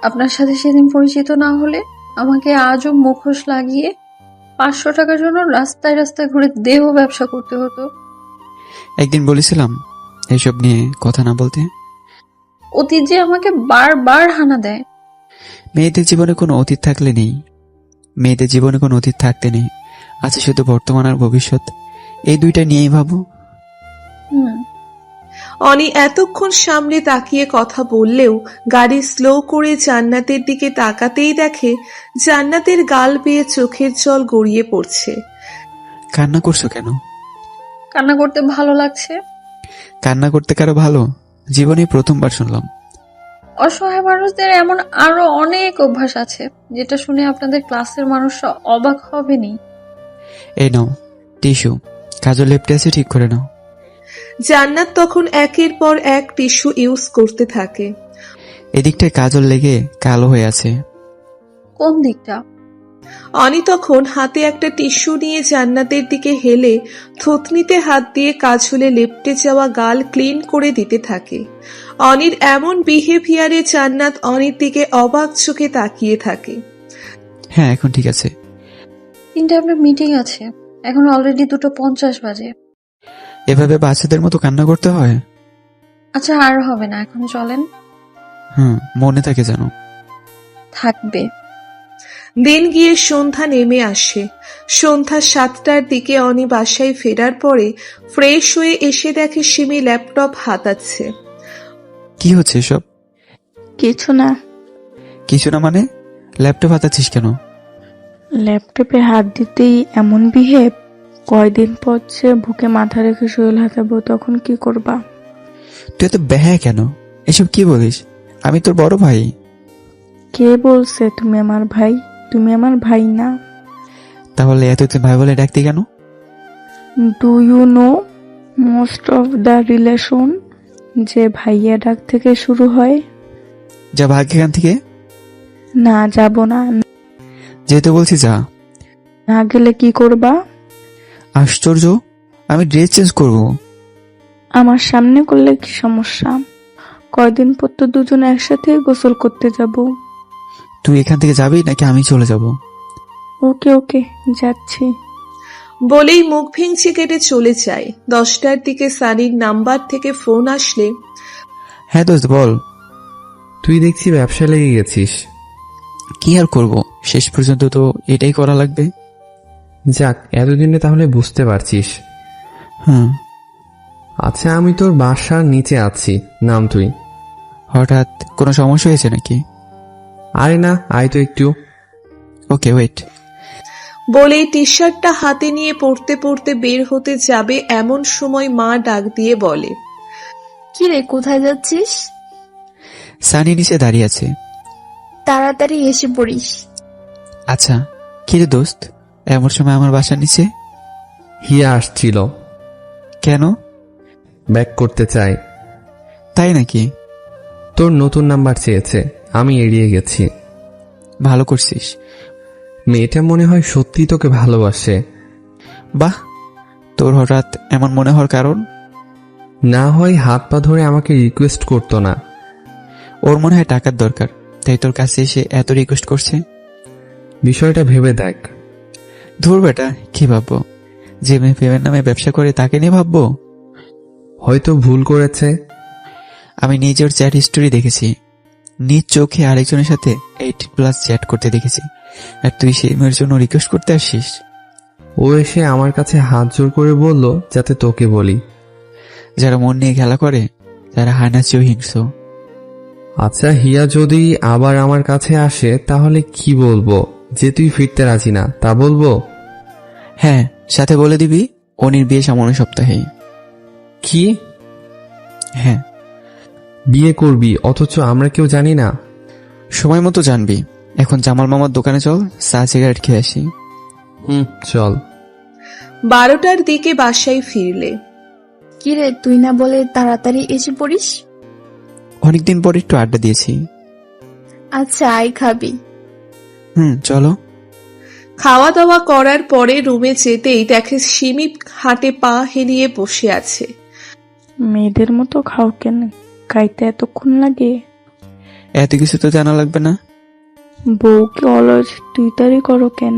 আপনার সাথে সেদিন পরিচিত না হলে আমাকে আজও মুখোশ লাগিয়ে 500 টাকার জন্য রাস্তায় রাস্তায় ঘুরে দেহ ব্যবসা করতে হতো। একদিন বলেছিলাম এইসব নিয়ে কথা না বলতে। অতীত যে আমাকে বারবার হানা দেয়। মেয়েদের জীবনে কোনো অতীত থাকলে নেই, মেয়েদের জীবনে কোনো অতীত থাকতে নেই, আছে শুধু বর্তমান আর ভবিষ্যৎ। এই দুইটা নিয়েই ভাবো। অনি এতক্ষণ সামনে তাকিয়ে কথা বললেও গাড়ি স্লো করে জান্নাতের দিকে তাকাতেই দেখে জান্নাতের গাল বেয়ে চোখের জল গড়িয়ে পড়ছে। কান্না করছো কেন? কান্না করতে ভালো লাগছে। কান্না করতে কারো ভালো? জীবনে প্রথমবার শুনলাম। অসহায় মানুষদের এমন আরো অনেক অভ্যাস আছে যেটা শুনে আপনাদের ক্লাসের মানুষরা অবাক হবেনি। এই নাও টিস্যু, কাজল লেপটে আছে, ঠিক করে নাও। জান্নাত তখন একের পর এক টিস্যু ইউজ করতে থাকে। এদিকটায় কাজল লেগে কালো হয়ে আছে। কোন দিকটা? অনি তখন হাতে একটা টিস্যু নিয়ে জান্নাতের দিকে হেলে থুতনিতে হাত দিয়ে কাজলে লেপটে যাওয়া গাল ক্লিন করে দিতে থাকে। অনির এমন বিহেভিয়ারে জান্নাত অনির দিকে অবাক চোখে তাকিয়ে থাকে। হ্যাঁ, এখন ঠিক আছে। 3টা আপনার মিটিং আছে, এখন অলরেডি 2:50 বাজে। এভাবে বাচ্চাদের মতো কান্না করতে হয়? আচ্ছা আর হবে না, এখন চলেন। মনে থাকে জানো। থাকবে। দিন গিয়ে সন্ধ্যা নেমে আসে। সন্ধ্যা 7টার দিকে অনি বাসায় ফেরার পরে ফ্রেশ হয়ে এসে দেখে সিমি ল্যাপটপ হাতাচ্ছে। কি হচ্ছে এসব? কিছু না। কিছু না মানে? ল্যাপটপ হাতাচ্ছিস কেন? ল্যাপটপে হাত দিতেই এমন বিহেভ। কয়দিন পর যে বুকে মাথা রেখে শরীর হাতাবো, তখন কি করবা? তুই এত ব্যাহা কেন? এসব কি বলিস? আমি তোর বড় ভাই। কে বলছে তুমি আমার ভাই? তুমি আমার ভাই না। তাহলে এতদিন ভাই বলে ডাকতি কেন? Do you know most of the relation যে ভাইয়া ডাক থেকে শুরু হয়? যা ভাগ এখান থেকে। না, যাব না। যেতে বলছি যা। না গেলে কি করবা? আশ্চর্য, আমি ড্রেস চেঞ্জ করব। আমার সামনে করলে কি সমস্যা? কয়দিন পর তো দুজন একসাথে গোসল করতে যাব। তুই এখান থেকে যাবি নাকি আমি চলে যাব? ওকে ওকে, যাচ্ছি। বলেই মুখ ভেঙচি কেটে চলে যায়। 10টার দিকে সানির নাম্বার থেকে ফোন আসলে, হ্যাঁ দোস্ত বল। তুই দেখছি ব্যবসা লেগে গেছিস। কি আর করব, শেষ পর্যন্ত তো এটাই করা লাগবে। যাক, এতদিনে তাহলে বুঝতে পারছিস। আচ্ছা, আমি তোর বাসার নিচে আছি, নাম তুই। হঠাৎ কোনো সমস্যা হয়েছে নাকি? আরে না, আয় তো একটু। Okay wait. বলেই টি শার্টটা হাতে নিয়ে পড়তে পড়তে বের হতে যাবে এমন সময় মা ডাক দিয়ে বলে, কি রে, কোথায় যাচ্ছিস? সানি নিচে দাঁড়িয়ে আছে। তাড়াতাড়ি এসে পড়িস। আচ্ছা, কি রে দোস্ত, এমন সময় আমার বাসার নিচে? হিয়া আসছিল। কেন? ব্যাক করতে চাই। তাই নাকি? তোর নতুন নাম্বার চেয়েছে, আমি এড়িয়ে গেছি। ভালো করছিস। মেয়েটা মনে হয় সত্যি তোকে ভালোবাসে। বাহ, তোর হঠাৎ এমন মনে হওয়ার কারণ? না হয় হাত পা ধরে আমাকে রিকোয়েস্ট করতো না। ওর মনে হয় টাকার দরকার, তাই তোর কাছে এসে এত রিকোয়েস্ট করছে। বিষয়টা ভেবে দেখ। ধুর বেটা, কি ভাববো? যে মেয়ে প্রেমের নামে ব্যবসা করে তাকে নিয়ে ভাববো? হয়তো ভুল করেছে। আমি নিজের চ্যাট হিস্টোরি দেখেছি, নিজ চোখে আরেকজনের সাথে 18+ চ্যাট করতে দেখেছি, আর তুই সেই মেয়ের জন্য রিকোয়েস্ট করতে আসিস? ও এসে আমার কাছে হাত জোর করে বলল যাতে তোকে বলি। যারা মন নিয়ে খেলা করে তারা হানা চেয়েও হিংস্র। আচ্ছা, হিয়া যদি আবার আমার কাছে আসে তাহলে কি বলবো? যে তুই ফিরতে রাজি না, তা বলবো? হ্যাঁ, সাথে বলে দিবি অনির বিয়ে সামনের সপ্তাহে। কি? হ্যাঁ। বিয়ে করবি অথচ আমরা কেউ জানি না? সময় মতো জানবি। এখন জামাল মামার দোকানে চল, চা সিগারেট খেয়ে আসি। চল। 12টার দিকে বাসায় ফিরলে, কি রে, তুই না বলে তাড়াতাড়ি এসে পড়িস? অনেকদিন পর একটু আড্ডা দিয়েছি। আচ্ছা, আয় খাবি। চলো। খাওয়া দাওয়া করার পরে রুমে যেতেই দেখে সিমি হাটে পা হেলিয়ে বসে আছে। মেয়েদের মতো খাও কেন? খাইতে এতক্ষণ লাগে? এত কিছু তো জানা লাগবে না। বউকে অলস তুই করো কেন?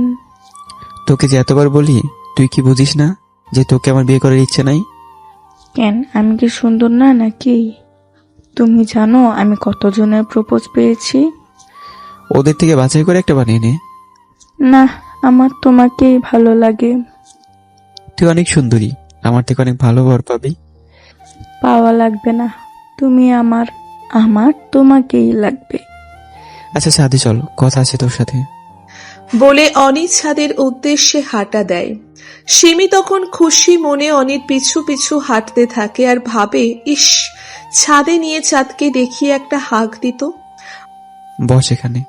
তোকে যে এতবার বলি, তুই কি বুঝিস না যে তোকে আমার বিয়ে করার ইচ্ছে নাই? কেন, আমি কি সুন্দর না নাকি? তুমি জানো আমি কতজনের প্রপোজ পেয়েছি? ওদের থেকে বাছাই করে একটা বানিয়ে নে। না, আমার তোমাকেই ভালো লাগে। তুই অনেক সুন্দরী, আমার থেকে অনেক ভালো বর পাবি। পাওয়া লাগবে না, তুমি আমার, আমার তোমাকেই লাগবে। আচ্ছা ছাদে চল, কথা আছে তোর সাথে। বলে অনি ছাদের উদ্দেশ্যে হাঁটা দেয়। সিমি তখন খুশি মনে অনির পিছু পিছু হাঁটতে থাকে আর ভাবে, ইস, ছাদে নিয়ে চাঁদকে দেখিয়ে একটা হাঁক দিত। বস এখানে।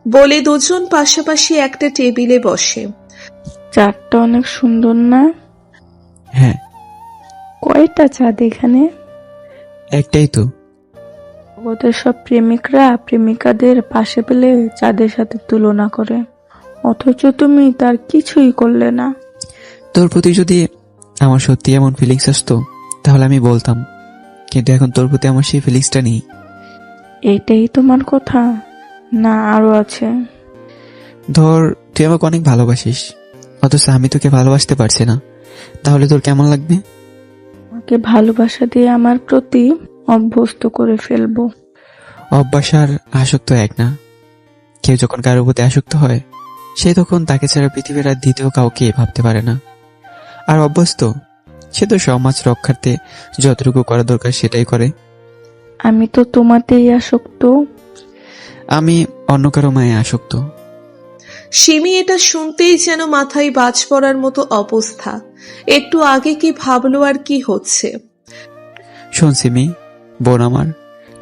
বলে দুজন পাশাপাশি একটা টেবিলে বসে। চাঁদটা অনেক সুন্দর না? হ্যাঁ। কয়টা চাঁদ এখানে? একটাই তো। ওদের সব প্রেমিকরা প্রেমিকাদের পাশে পেলে চাঁদের সাথে তুলনা করে, অথচ তুমি তার কিছুই করলে না। তোর প্রতি যদি আমার সত্যি এমন ফিলিংস আসতো তাহলে আমি বলতাম, কিন্তু এখন তোর প্রতি আমার সেই ফিলিংসটা নেই। এটাই তোমার কথা? না আরো আছে? ধর তুই আমাকে অনেক ভালোবাসিস, অথচ আমি তোকে ভালোবাসতে পারছি না, তাহলে তোর কেমন লাগবে? আমাকে ভালোবাসা দিয়ে আমার প্রতি অভ্যস্ত করে ফেলবো। অভ্যাস আর আসক্ত এক না। কেউ যখন কারোর প্রতি আসক্ত হয় সে তখন তাকে ছাড়া পৃথিবীর আর দ্বিতীয় কাউকে ভাবতে পারে না। আর অভ্যস্ত সে তো সমাজ রক্ষার্থে যতটুকু করা দরকার সেটাই করে। আমি তো তোমাতেই আসক্ত। আমি অন্য কারো মায়ে আসক্ত। সিমি এটা শুনতেই যেন মাথায় বাজ পড়ার মতো অবস্থা। একটু আগে কি ভাবলো আর কি হচ্ছে। শোন সিমি, বোন আমার,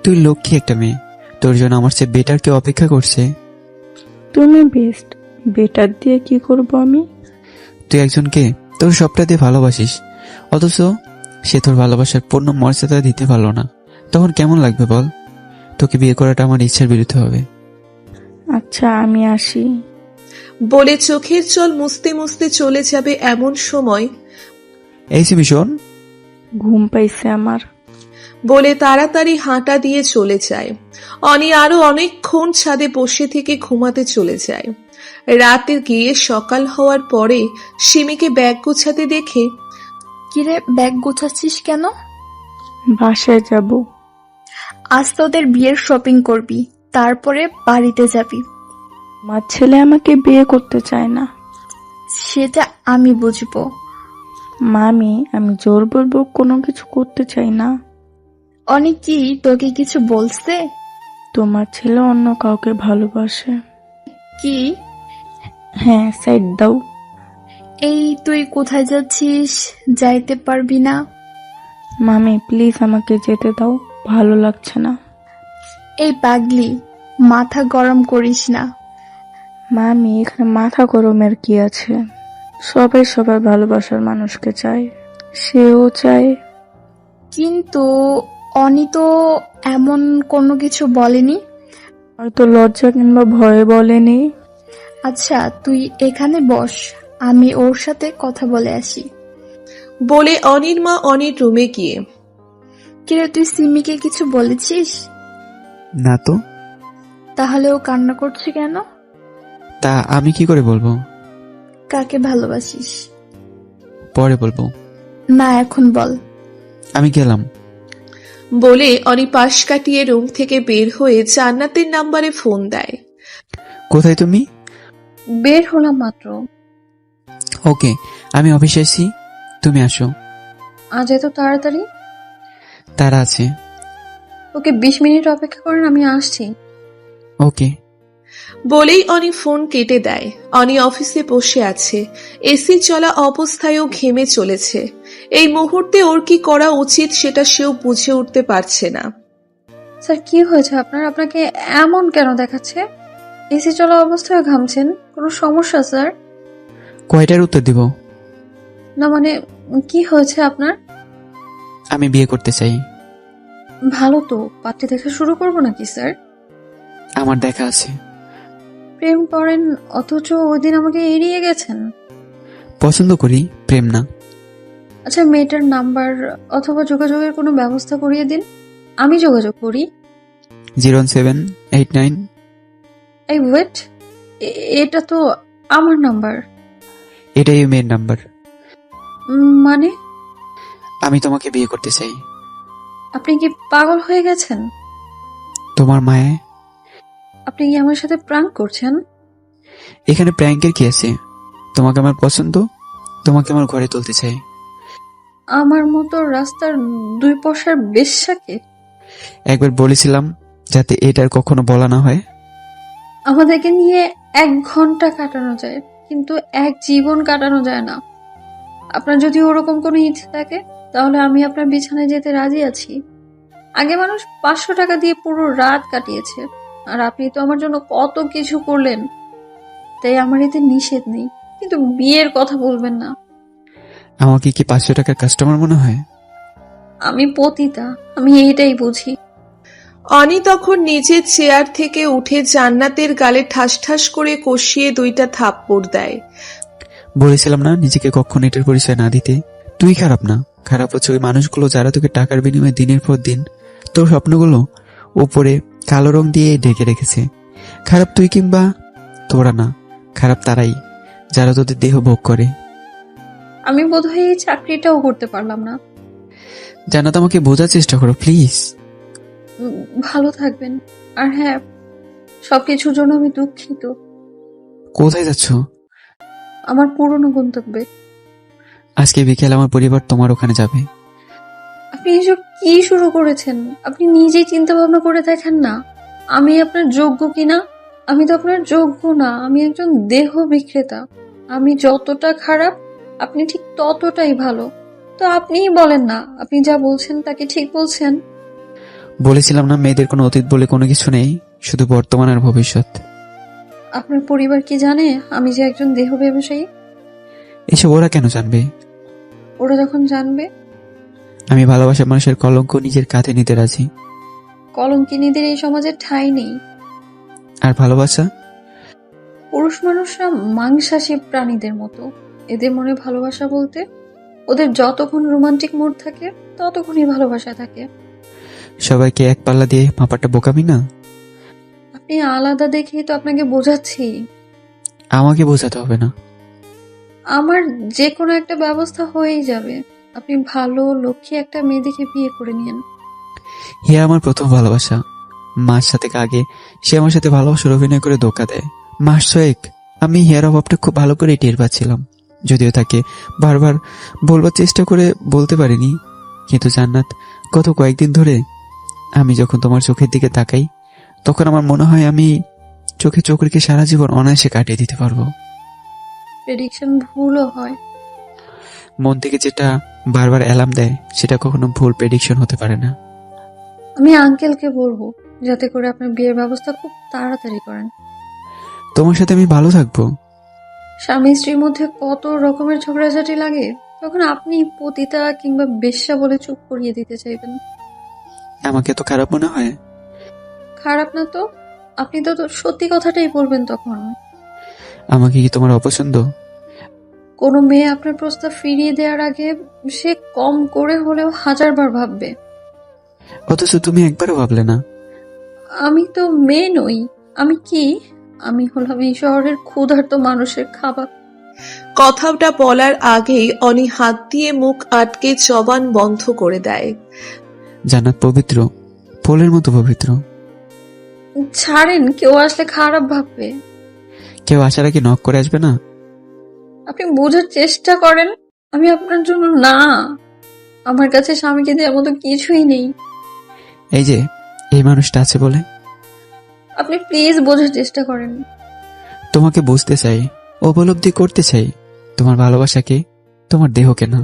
তুই লক্ষ্মী একটা মেয়ে, তোর জন্য আমার চেয়ে বেটার কেউ অপেক্ষা করছে। তুমি বেস্ট, বেটার দিয়ে কি করব আমি? তুই একজনকে তোর সবটা দিয়ে ভালোবাসিস, অথচ সে তোর ভালোবাসার পূর্ণ মর্যাদা দিতে পারলো না, তখন কেমন লাগবে বল? তোকে বিয়ে করাটা আমার ইচ্ছার বিরুদ্ধে হবে। আচ্ছা আমি আসি। বলে চোখের জল মুছতে মুছতে চলে যাবে এমন সময় এই সিমি শোন। ঘুম পাইছে আমার। বলে তাড়াতাড়ি হাঁটা দিয়ে চলে যায়। অনি আরো অনেকক্ষণ ছাদে বসে থেকে ঘুমাতে চলে যায়। রাতে গিয়ে সকাল হওয়ার পরে সিমিকে ব্যাগ গোছাতে দেখে, কিরে ব্যাগ গোছাচ্ছিস কেন? বাসায় যাব। আজ তোদের বিয়ের শপিং করবি, তারপরে বাড়িতে যাবি। আমার ছেলে আমাকে বিয়ে করতে চায় না। সেটা আমি বুঝবো। মামি, আমি জোর বলবো কোনো কিছু করতে চাই না। অনেক কি তোকে কিছু বলছে? তোমার ছেলে অন্য কাউকে ভালোবাসে। কি? হ্যাঁ, সাইড দাও। এই তুই কোথায় যাচ্ছিস? যাইতে পারবি না। মামি প্লিজ আমাকে যেতে দাও, ভালো লাগছে না। এই পাগলি, মাথা গরম করিস না। মামি এখানে মাথা গরমের কি আছে? সবাই সবার ভালোবাসার মানুষকে চায়, সেও চায়। কিন্তু অনি তো এমন কোনো কিছু বলেনি। হয়তো লজ্জা কিংবা ভয়ে বলেনি। আচ্ছা তুই এখানে বস, আমি ওর সাথে কথা বলে আসি। বলে অনির মা অনির রুমে গিয়ে, কিরে তুই সিমিকে কিছু বলেছিস? না তো। তাহলে ও কান্না করছে কেন? তা আমি কি করে বলবো? কাকে ভালোবাসিস? পরে বলবো। না এখন বল। আমি গেলাম। বলে অনি পাশ কাটিয়ে রুম থেকে বের হয়ে জান্নাতের নাম্বারে ফোন দেয়। কোথায় তুমি? বের হলাম মাত্র। ওকে, আমি অফিসে আছি, তুমি আসো। আজ এত তাড়াতাড়ি? তারা আছে। ওকে 20 মিনিট অপেক্ষা করেন, আমি আসছি। ওকে। বলেই অনি ফোন কেটে দেয়। অনি অফিসে বসে আছে, এসি চলা অবস্থায়ও ঘেমে চলেছে। এই মুহূর্তে ওর কি করা উচিত সেটা সেও বুঝে উঠতে পারছে না। স্যার কি হয়েছে আপনার? আপনাকে এমন কেন দেখাচ্ছে? এসি চলা অবস্থায় ঘামছেন, কোনো সমস্যা স্যার? কয়টার উত্তর দিব? না মানে কি হয়েছে আপনার? আমি বিয়ে করতে চাই। ভালো তো, পাত্রী দেখা শুরু করবো নাকি স্যার? আমার দেখা আছে। প্রেম করেন অথচ ওই দিন আমাকে এড়িয়ে গেছেন। পছন্দ করি, প্রেম না। আচ্ছা মেয়েটার নাম্বার অথবা যোগাযোগের কোনো ব্যবস্থা করিয়ে দিন, আমি যোগাযোগ করি। 01789। এই ওয়েট, এটা তো আমার নাম্বার। এটাই মেয়ের নাম্বার। মানে? আমি তোমাকে বিয়ে করতে চাই। আপনি কি পাগল হয়ে গেছেন? তোমার মায়ে আপনি কি আমার সাথে প্রাঙ্ক করছেন? এখানে প্র্যাঙ্কের কি আছে? তোমাকে আমার পছন্দ, তোমাকে আমার ঘরে তুলতে চাই। আমার মতো রাস্তার দুই পয়সার বেশ্যাকে? একবার বলেছিলাম যাতে এটার কখনো বলা না হয়। আমাদেরকে নিয়ে 1 ঘন্টা কাটানো যায়, কিন্তু এক জীবন কাটানো যায় না। আপনার যদি ওরকম কোনো ইচ্ছে থাকে তাহলে আমি আপনার বিছানায় যেতে রাজি আছি। আগে মানুষ 500 টাকা দিয়ে পুরো রাত কাটিয়েছে, আর আপনি তো আমার জন্য কত কিছু করলেন। তাই আমার এতে নিষেধ নেই, কিন্তু বিয়ের কথা বলবেন না। আমাকে কি 500 টাকার কাস্টমার মনে হয়? আমি পতিতা, আমি এইটাই বুঝি। অনি তখন নিজের চেয়ার থেকে উঠে জান্নাতের গালে ঠাস ঠাস করে কষিয়ে 2টা থাপ্পড় দেয়। বলেছিলাম না নিজেকে কখনো এটার পরিচয় না দিতে। তুই খারাপ না, খারাপ হচ্ছে ওই মানুষগুলো যারা তোকে টাকার বিনিময়ে দিনের পর দিন তোর স্বপ্নগুলো উপরে কালো রং দিয়ে ঢেকে রেখেছে। খারাপ তুই কিংবা তোরা না, খারাপ তারাই যারা তোদের দেহ ভোগ করে। আমি বোধহয় এই চাকরিটাও করতে পারলাম না। জান্নাত, আমাকে বোঝার চেষ্টা করো প্লিজ। ভালো থাকবেন। আর হ্যাঁ, সবকিছুর জন্য আমি দুঃখিত। কোথায় যাচ্ছ? আমার পুরনো গন্তব্যে। আজকে বিকেল আমার পরিবার তোমার ওখানে যাবে। আপনি এসব কি শুরু করেছেন? আপনি নিজেই চিন্তা ভাবনা করে দেখেন না, আমি আপনার যোগ্য কিনা। আমি তো আপনার যোগ্য না, আমি একজন দেহ বিক্রেতা। আমি যতটা খারাপ আপনি ঠিক ততটাই ভালো। তো আপনিই বলেন না, আপনি যা বলছেন তাকে ঠিক বলছেন? বলেছিলাম না মেয়েদের কোনো অতীত বলে কোনো কিছু নেই, শুধু বর্তমান আর ভবিষ্যৎ। আপনার পরিবার কি জানে আমি যে একজন দেহ ব্যবসায়ী? এসব ওরা কেন জানবে? ওরা যখন জানবে? আমি ভালোবাসা মানুষের কলঙ্ক নিজের কাঁধে নিতে রাজি। কলঙ্কিনীদের এই সমাজে ঠাঁই নেই। আর ভালোবাসা? পুরুষ মানুষরা মাংসাশী প্রাণীদের মতো। এদের মনে ভালোবাসা বলতে ওদের যতক্ষণ রোমান্টিক মুড থাকে ততক্ষণই ভালোবাসা থাকে। সবাইকে এক পাল্লা দিয়ে মাপাটা বোকামি না? আপনি আলাদা দেখেই তো আপনাকে বোঝাচ্ছি। আমাকে বোঝাতে হবে না। আমার যে কোনো একটা ব্যবস্থা হয়েই যাবে। আপনি ভালো লক্ষ্মী একটা মেয়ে দেখে বিয়ে করে নিয়েন। হে আমার প্রথম ভালোবাসা। মাস সাতেক আগে সে আমার সাথে ভালোবাসার অভিনয় করে ধোকা দেয়। মাস ছয়েক আমি হেয়ার অভাবটা খুব ভালো করে টের পাচ্ছিলাম, যদিও তাকে বারবার বলবার চেষ্টা করে বলতে পারিনি। কিন্তু জান্নাত, গত কয়েকদিন ধরে আমি যখন তোমার চোখের দিকে তাকাই তখন আমার মনে হয় আমি চোখে চোখ রেখে সারা জীবন অনায়াসে কাটিয়ে দিতে পারবো। প্রেডিকশন ভুলও হয়। মন থেকে যেটা বারবার অ্যালার্ম দেয় সেটা কখনো ভুল প্রেডিকশন হতে পারে না। আমি আঙ্কেলকে বলবো যাতে করে আপনার বিয়ের ব্যবস্থা খুব তাড়াতাড়ি করেন। তোমার সাথে আমি ভালো থাকবো। স্বামী স্ত্রীর মধ্যে কত রকমের ঝগড়াঝাটি লাগে, তখন আপনি পতিতা কিংবা বেশ্যা বলে চুপ করিয়ে দিতে চাইবেন। আমাকে তো খারাপ মনে হয়? খারাপ না তো, আপনি তো সত্যি কথাটাই বলবেন তখন। আমাকে কি তোমার অপছন্দ? কোনো মেয়ে আপনার প্রস্তাব ফিরিয়ে দেওয়ার আগে সে কম করে হলেও 1000বার ভাববে। অথচ তুমি একবারও ভাবলে না। আমি তো মেয়ে নই, আমি কি? আমি হলাম এই শহরের ক্ষুধার্ত মানুষের খাবার। কথাটা বলার আগেই অনি হাত দিয়ে মুখ আটকে জবান বন্ধ করে দেয়। জান্নাত পবিত্র, ফুলের মতো পবিত্র। ছাড়েন, কেউ আসলে খারাপ ভাববে। কেউ আসার আগে নক করে আসবে না? আপনি বোঝার চেষ্টা করেন, আমি আপনার জন্য না। আমার কাছে স্বামীকে দেওয়ার মতো কিছুই নেই। এই যে এই মানুষটা আছে বলে। আপনি প্লিজ বোঝার চেষ্টা করেন। তোমাকে বুঝতে চাই, উপলব্ধি করতে চাই তোমার ভালোবাসাকে, তোমার দেহকে না।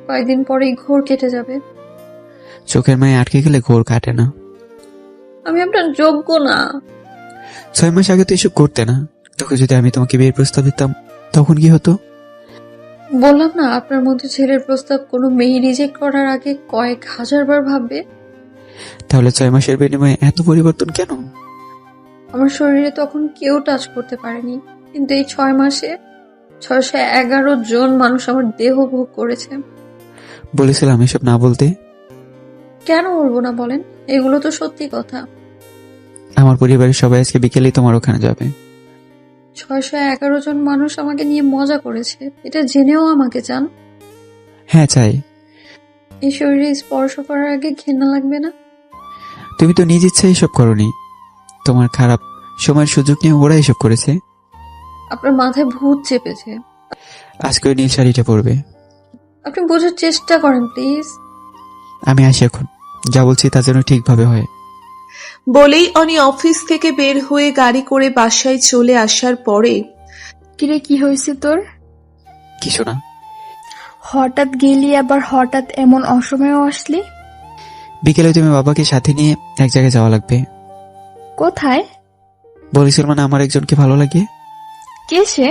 কয়েকদিন পরেই ঘোর কেটে যাবে। চোখের মায়ে আটকে গেলে ঘোর কাটে না। আমি আপনার যোগ্য না। 6 মাস আগে তো এসব করতে না। তখন যদি আমি তোমাকে বিয়ের প্রস্তাব দিতাম তখন কি হতো? বললাম না, আপনার মতো ছেলের প্রস্তাব কোনো মেয়ে রিজেক্ট করার আগে কয়েক 1000বার ভাববে। তাহলে 6 মাসের বিনিময়ে এত পরিবর্তন কেন? আমার শরীরে তখন কেউ টাচ করতে পারেনি, কিন্তু এই 6 মাসে 611 জন মানুষ আমার দেহ ভোগ করেছে। বলেছিলাম এসব না বলতে। কেন বলবো না বলেন, এগুলো তো সত্যি কথা। আমার পরিবারের সবাই আজকে বিকেলেই তোমার ওখানে যাবে। 611 জন মানুষ আমাকে নিয়ে মজা করেছে, এটা জেনেও আমাকে চান? হ্যাঁ চাই। এই শরীরে স্পর্শ করার আগে ঘেন্না লাগবে না? তুমি তো নিজ ইচ্ছায় এসব করনি। তোমার খারাপ সময়ের সুযোগ নিয়ে ওরা এসব করেছে। আপনার মাথায় ভূত চেপেছে। আজকে ওই নীল শাড়িটা পরবে। আপনি বোঝার চেষ্টা করেন প্লিজ। আমি আসি এখন, যা বলছি তা যেন ঠিকভাবে হয়। বলেই অনি অফিস থেকে বের হয়ে গাড়ি করে বাসায় চলে আসার পরে কিরে, কি হয়েছে তোর? কিছু না। হঠাৎ গেলি, আবার হঠাৎ এমন অসময়েও আসলি? বিকেলে তুমি বাবাকে সাথে নিয়ে এক জায়গায় যাওয়া লাগবে। কোথায়? বলেছিল মানে আমার একজনকে ভালো লাগে। কে সে?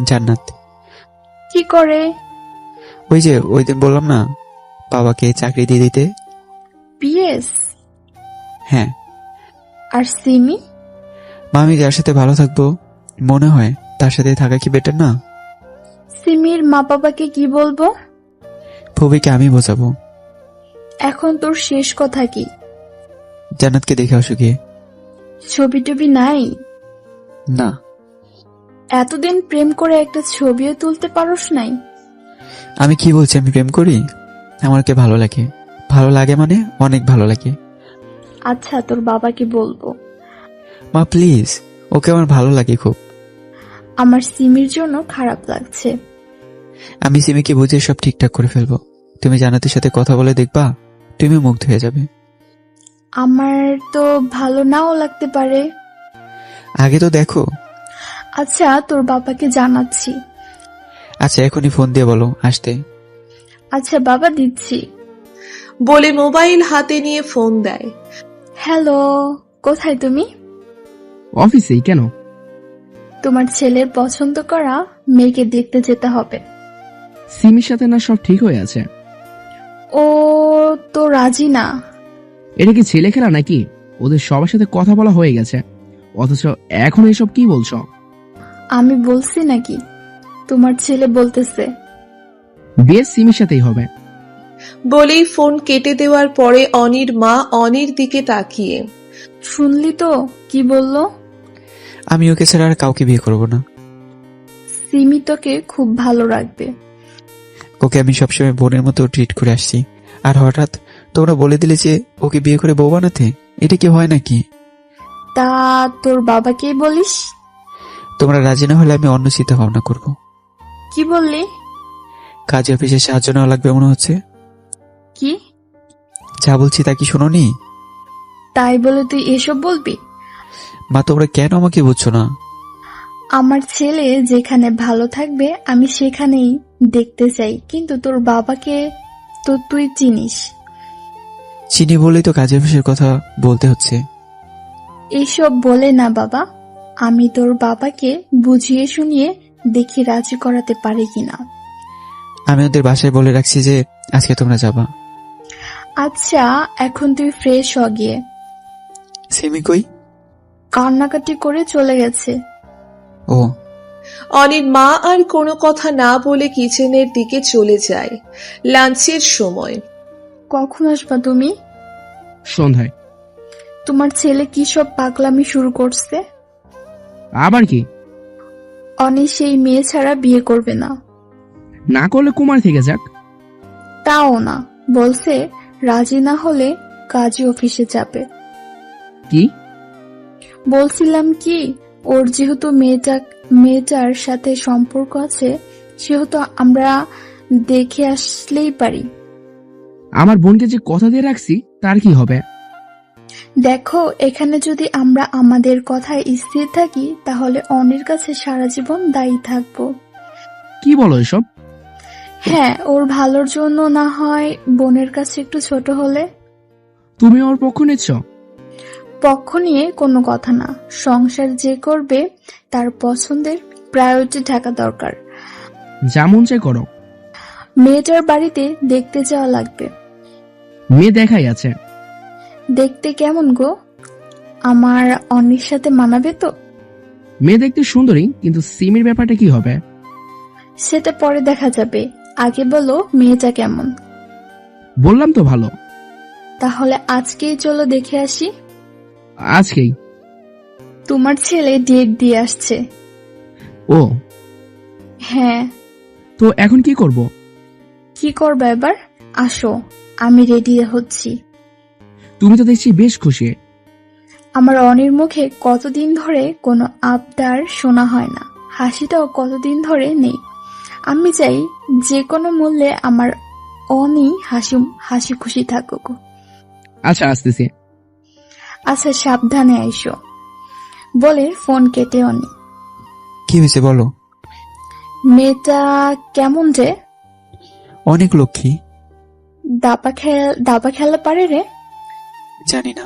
জান্নাত। কি করে? ওই যে ওই দিন বললাম না, বাবাকে চাকরি দিয়ে দিতে। পিএস? হ্যাঁ। আর সিমি? আমি যার সাথে ভালো থাকবো মনে হয় তার সাথে থাকা কি বেটার না? সিমির মা বাবাকে কি বলবো? ভবিকে আমি বোঝাবো। এখন তোর শেষ কথা কি? জান্নাতকে দেখে আসো গিয়ে। ছবি টবি নাই? না। এতদিন প্রেম করে একটা ছবিও তুলতে পারোস নাই? আমি কি বলছি আমি প্রেম করি? আমাকে ভালো লাগে। ভালো লাগে মানে অনেক ভালো লাগে। আচ্ছা, তোর বাবাকে বলবো। মা প্লিজ, ওকে আমার ভালো লাগে খুব। আমার সিমির জন্য খারাপ লাগছে। আমি সিমিকে বুঝিয়ে সব ঠিকঠাক করে ফেলবো। তুমি জান্নাতের সাথে কথা বলে দেখবা, তুমি মুগ্ধ হয়ে যাবে। আমার তো ভালো নাও লাগতে পারে। আগে তো দেখো। আচ্ছা, তোর বাবাকে জানাচ্ছি। আচ্ছা, এখনই ফোন দিয়ে বলো আসতে। আচ্ছা বাবা, দিচ্ছি। বলে মোবাইল হাতে নিয়ে ফোন দেয়। হ্যালো, কোথায় তুমি? অফিসেই। কেন? তোমার ছেলের পছন্দ করা মেয়েকে দেখতে যেতে হবে। সিমির সাথে না সব ঠিক হয়ে আছে? ও তো রাজি না। এটা কি ছেলে খেলা নাকি? ওদের সবার সাথে কথা বলা হয়ে গেছে, অথচ এখন এসব কি বলছো? আমি বলছি নাকি? তোমার ছেলে বলতেছে। বিয়ে সিমির সাথেই হবে। বলেই ফোন কেটে দেওয়ার পরে অনির মা অনির দিকে তাকিয়ে, শুনলি তো কি বললো? আমি ওকে ছাড়া আর কাউকে বিয়ে করবো না। সিমি তোকে খুব ভালো রাখবে। ওকে আমি সবসময় বোনের মতো ট্রিট করে আসছি, আর হঠাৎ তোমরা বলে দিলে যে ওকে বিয়ে করে বউ বানাতে। এটা কি হয় নাকি? তা তোর বাবাকে বলিস? তোমরা রাজি না হলে আমি অন্য চিন্তা ভাবনা করবো। কি বললি? কাজে অফিসে সাহায্য নেওয়া লাগবে মনে হচ্ছে। কি? যা বলছি তা কি শোনোনি? তাই বলে তুই এসব বলবি? মা তোমরা কেন আমাকে বুঝছো না? আমার ছেলে যেখানে ভালো থাকবে আমি সেখানেই দেখতে চাই, কিন্তু তোর বাবাকে তো তুই চিনিস। চিনি বলেই তো কাজে অফিসের কথা বলতে হচ্ছে। এসব বলে না বাবা, আমি তোর বাবাকে বুঝিয়ে শুনিয়ে দেখি রাজি করাতে পারি কিনা। আমি ওদের বাসায় বলে রাখছি যে আজকে তোমরা যাবা। আচ্ছা, এখন তুই ফ্রেশ হ গিয়ে। সিমি কই? কান্নাকাটি করে চলে গেছে। ও। অনির মা আর কোনো কথা না বলে কিচেনের দিকে চলে যায়। লাঞ্চের সময়। কখন আসবা তুমি? সন্ধ্যায়। তোমার ছেলে কি সব পাগলামি শুরু করছে? আবার কি? অনি সেই মেয়ে ছাড়া বিয়ে করবে না। না করলে কুমার থেকে যাক। তাও না, বলছে রাজি না হলে কাজী অফিসে যাবে। কি বলছিলাম কি, ওর যেহেতু মেয়েটার সাথে সম্পর্ক আছে, সেহেতু আমরা দেখে আসলেই পারি। আমার বোনকে যে কথা দিয়ে রাখছি তার কি হবে? দেখো, এখানে যদি আমরা আমাদের কথায় স্থির থাকি তাহলে অনির কাছে সারা জীবন দায়ী থাকবো। কি বলো এসব? হ্যাঁ, ওর ভালোর জন্য না হয় বোনের কাছে একটু ছোট হলে। তুমি ওর পক্ষ নিচ্ছ? পক্ষ নিয়ে কোনো কথা না, সংসার যে করবে তার পছন্দের প্রায়োরিটি থাকা দরকার। যেমন চাই করো। মেয়েটার বাড়িতে দেখতে যাওয়া লাগবে। মেয়ে দেখাই আছে। দেখতে কেমন গো? আমার অনির সাথে মানাবে তো? মেয়ে দেখতে সুন্দরী, কিন্তু সিমির ব্যাপারটা কি হবে? সেটা পরে দেখা যাবে, আগে বলো মেয়েটা কেমন। বললাম তো ভালো। তাহলে আজকেই চলো দেখে আসি। আজকেই? তোমার ছেলে ডেট দিয়ে আসছে। ও হ্যাঁ। তো এখন কি করব? কি করবে এবার? আসো, আমি রেডি হচ্ছি। তুমি তো দেখছি বেশ খুশি। আমার অনির মুখে কতদিন ধরে কোনো আবদার শোনা হয় না, হাসিটাও কতদিন ধরে নেই। আমি চাই যে কোনো মূল্যে আমার অনি হাসি খুশি থাকুক। আচ্ছা, আসতেছি। আচ্ছা, সাবধানে আইসো বলে ফোন কেটে অনি। কি হয়েছে বলো? মেয়েটা কেমন রে? অনেক লক্ষ্মী। দাবা খেলা পারে রে? জানি না।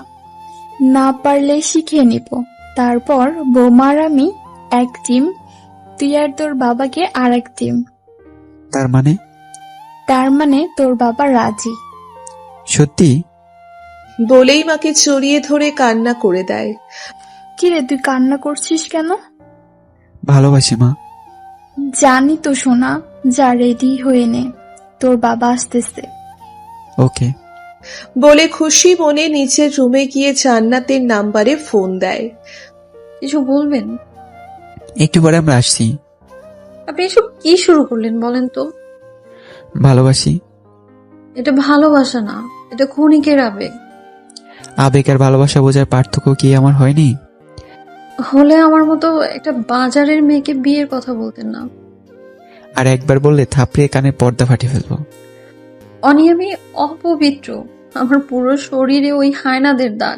না পারলে শিখিয়ে নিব। তারপর বৌমার আমি এক টিম, তুই আর তোর বাবাকে আর এক টিম। তার মানে? তার মানে তোর বাবা রাজি। সত্যি? বলেই মাকে জড়িয়ে ধরে কান্না করে দেয়। কিরে, তুই কান্না করছিস কেন? ভালোবাসি মা। জানি তো সোনা, যা রেডি হয়ে নে, তোর বাবা আসতেছে। ওকে। বলে খুশি মনে নিচের রুমে গিয়ে জান্নাতের নাম্বারে ফোন দেয়। কিছু বলবেন? একটু পরে আমরা আসছি। আপনি এসব কি শুরু করলেন বলেন তো? ভালোবাসি। এটা ভালোবাসা না, এটা ক্ষণিকের আবেগ। আবেগ আর ভালোবাসা বোঝার পার্থক্য কি আমার হয়নি? হলে আমার মতো একটা বাজারের মেয়েকে বিয়ের কথা বলতেন না। আর একবার বললে থাপড়িয়ে কানের পর্দা ফাটিয়ে ফেলবো। অনি, আমি অপবিত্র। আমার পুরো শরীরে ওই হায়নাদের দাগ।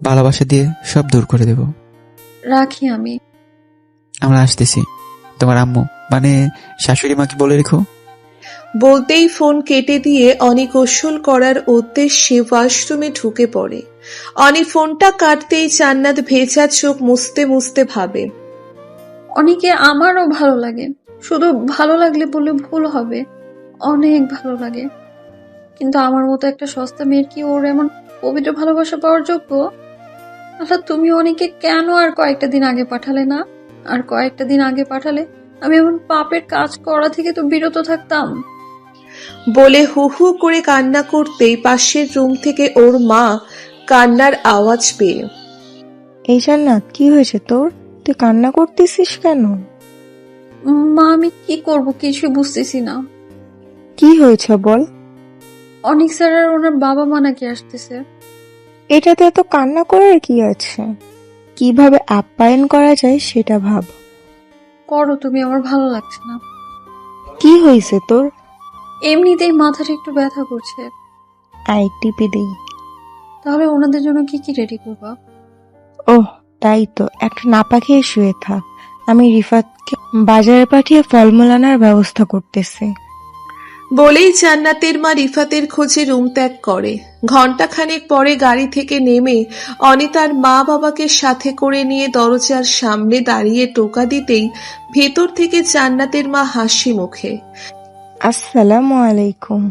ভালোবাসা দিয়ে সব দূর করে দেব। রাখি আমি। আমরা আসতেছি। তোমার আম্মু মানে শাশুড়ি মাকে বলে রেখো। বলতেই ফোন কেটে দিয়ে অনি গোসল করার উদ্দেশ্যে ওয়াশরুমে ঢুকে পড়ে। অনি ফোনটা কাটতেই জান্নাত ভেজা চোখ মুছতে মুছতে ভাবে, অনিকে আমারও ভালো লাগে। শুধু ভালো লাগলে বলে ভুল হবে, অনেক ভালো লাগে। কিন্তু আমার মতো একটা সস্তা মেয়ের কি ওর এমন পবিত্র ভালোবাসা পাওয়ার যোগ্য? আচ্ছা, তুমি অনিকে কেন আর কয়েকটা দিন আগে পাঠালে না? আর কয়েকটা দিন আগে পাঠালে আমি এমন পাপের কাজ করা থেকে তো বিরত থাকতাম। বলে হু হু করে কান্না করতেই পাশের রুম থেকে ওর মা কান্নার আওয়াজ পেয়ে। এই জান্নাত, কি হয়েছে তোর? তুই কান্না করতেছিস কেন? মা, আমি কি করব কিছু বুঝতেছি না। কি হয়েছে বল। অনিক স্যার আর ওনার বাবা মা নাকি আসতেছে। এটাতে এত কান্না করার কি আছে? কিভাবে আপ্যায়ন করা যায় সেটা ভাব। করো তুমি, আমার ভালো লাগছে না। কি হয়েছে তোর? এমনিতেই মাথাটা একটু ব্যথা করছে। আই টিপে দেই। তাহলে ওনাদের জন্য কি কি রেডি করবা? ওহ, তাই তো, একটা নাপা খেয়ে শুয়ে থাক। আমি রিফাতকে বাজারে পাঠিয়ে ফলমূল আনার ব্যবস্থা করতেছি। বলেই জান্নাতের মা রিফাতের খোঁজে রুম ত্যাগ করে। ঘণ্টাখানেক পরে গাড়ি থেকে নেমে অনি তার মা বাবাকে সাথে করে নিয়ে দরজার সামনে দাঁড়িয়ে টোকা দিতেই ভেতর থেকে জান্নাতের মা হাসি মুখে, আসসালামু আলাইকুম।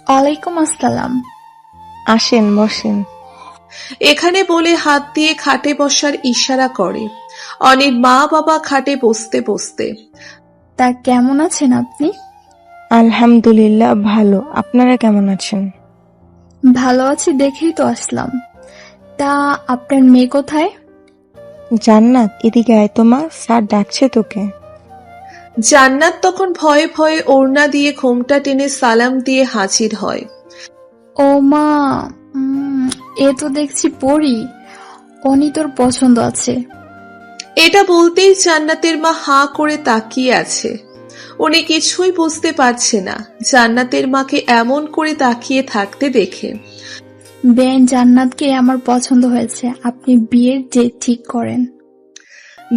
ওয়ালাইকুম আসসালাম। আসেন, বসেন। এখানে বলে হাত দিয়ে খাটে বসার ইশারা করে। অনির মা বাবা খাটে বসতে বসতে, তা কেমন আছেন আপনি? আলহামদুলিল্লাহ ভালো। আপনারা কেমন আছেন? ভালো আছি দেখেই তো আসলাম। তা আপনার মেয়ে কোথায়? জান্নাত, এদিকে আয় তো মা, স্যার ডাকছে তোকে। জান্নাত তখন ভয়ে ভয়ে ওড়না দিয়ে ঘোমটা টেনে সালাম দিয়ে হাজির হয়। ও মা, এ তো দেখছি পড়ি। অনি তোর পছন্দ আছে। এটা বলতেই জান্নাতের মা হাঁ করে তাকিয়ে আছে। উনি কিছুই বুঝতে পারছে না জান্নাতের মাকে এমন করে তাকিয়ে থাকতে দেখে। বেন, জান্নাতকে আমার পছন্দ হয়েছে, আপনি বিয়ের ডেট ঠিক করেন।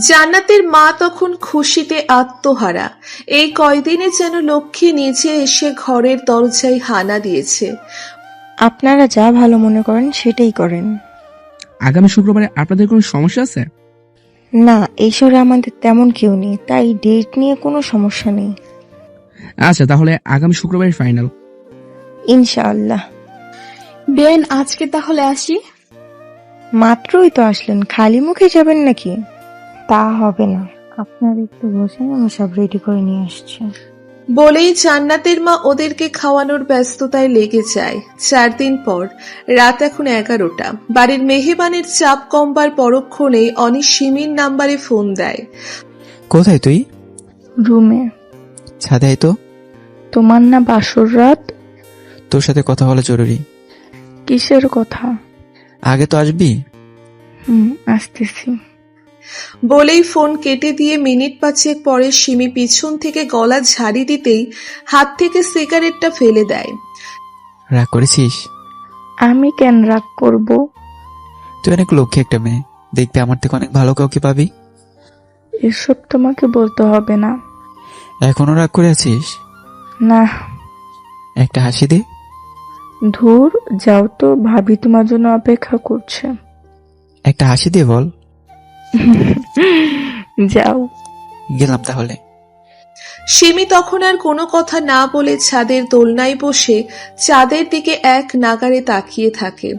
জান্নাতের মা তখন খুশিতে আত্মহারা। এই কয়দিনে যেন লক্ষ্মী নিজে এসে ঘরের দরজায় হানা দিয়েছে। আপনারা যা ভালো মনে করেন সেটাই করেন। আগামী শুক্রবারে আপনাদের কোনো সমস্যা আছে? না, এই শহরে আমাদের তেমন কেউ নেই, তাই ডেট নিয়ে কোনো সমস্যা নেই। আচ্ছা, তাহলে আগামী শুক্রবারের ফাইনাল। ইনশাআল্লাহ। বেন, আজকে তাহলে আসি। মাত্রই তো আসলেন, খালি মুখে যাবেন নাকি? তা হবে না, আপনারা একটু বসেন, আমি সব রেডি করে নিয়ে আসছি। বলেই জান্নাতের মা ওদেরকে খাওয়ানোর ব্যস্ততায় লেগে যায়। 4 দিন পর, রাত এখন 11টা। বাড়ির মেহমানের চাপ কমবার পরক্ষণেই অনি সিমির নাম্বারে ফোন দেয়। কোথায় তুই? রুমে। ছাদে আয় তো। তোমার না বাসর রাত? তোর সাথে কথা বলা জরুরি। কিসের কথা? আগে তো আসবি। আসতেছি। বলেই ফোন কেটে দিয়ে মিনিট পাঁচেক পরে সিমি পিছন থেকে গলা ঝাড়ি দিতেই হাত থেকে সিগারেটটা ফেলে দেয়। রাগ করেছিস? আমি কেন রাগ করব? তুই অনেক লক্ষ্মী একটা মেয়ে, দেখবি আমার থেকে অনেক ভালো কাউকে পাবি। এসব তোমাকে বলতে হবে না। এখনো রাগ করে আছিস? না। একটা হাসি দে। ধুর, যাও তো, ভাবি তোমার জন্য অপেক্ষা করছে। একটা হাসি দে বল। যাও। গেলাম তাহলে। সিমি তখন আর কোনো কথা না বলে ছাদের দোলনায় বসে চাঁদের দিকে এক নাগাড়ে তাকিয়ে থাকে।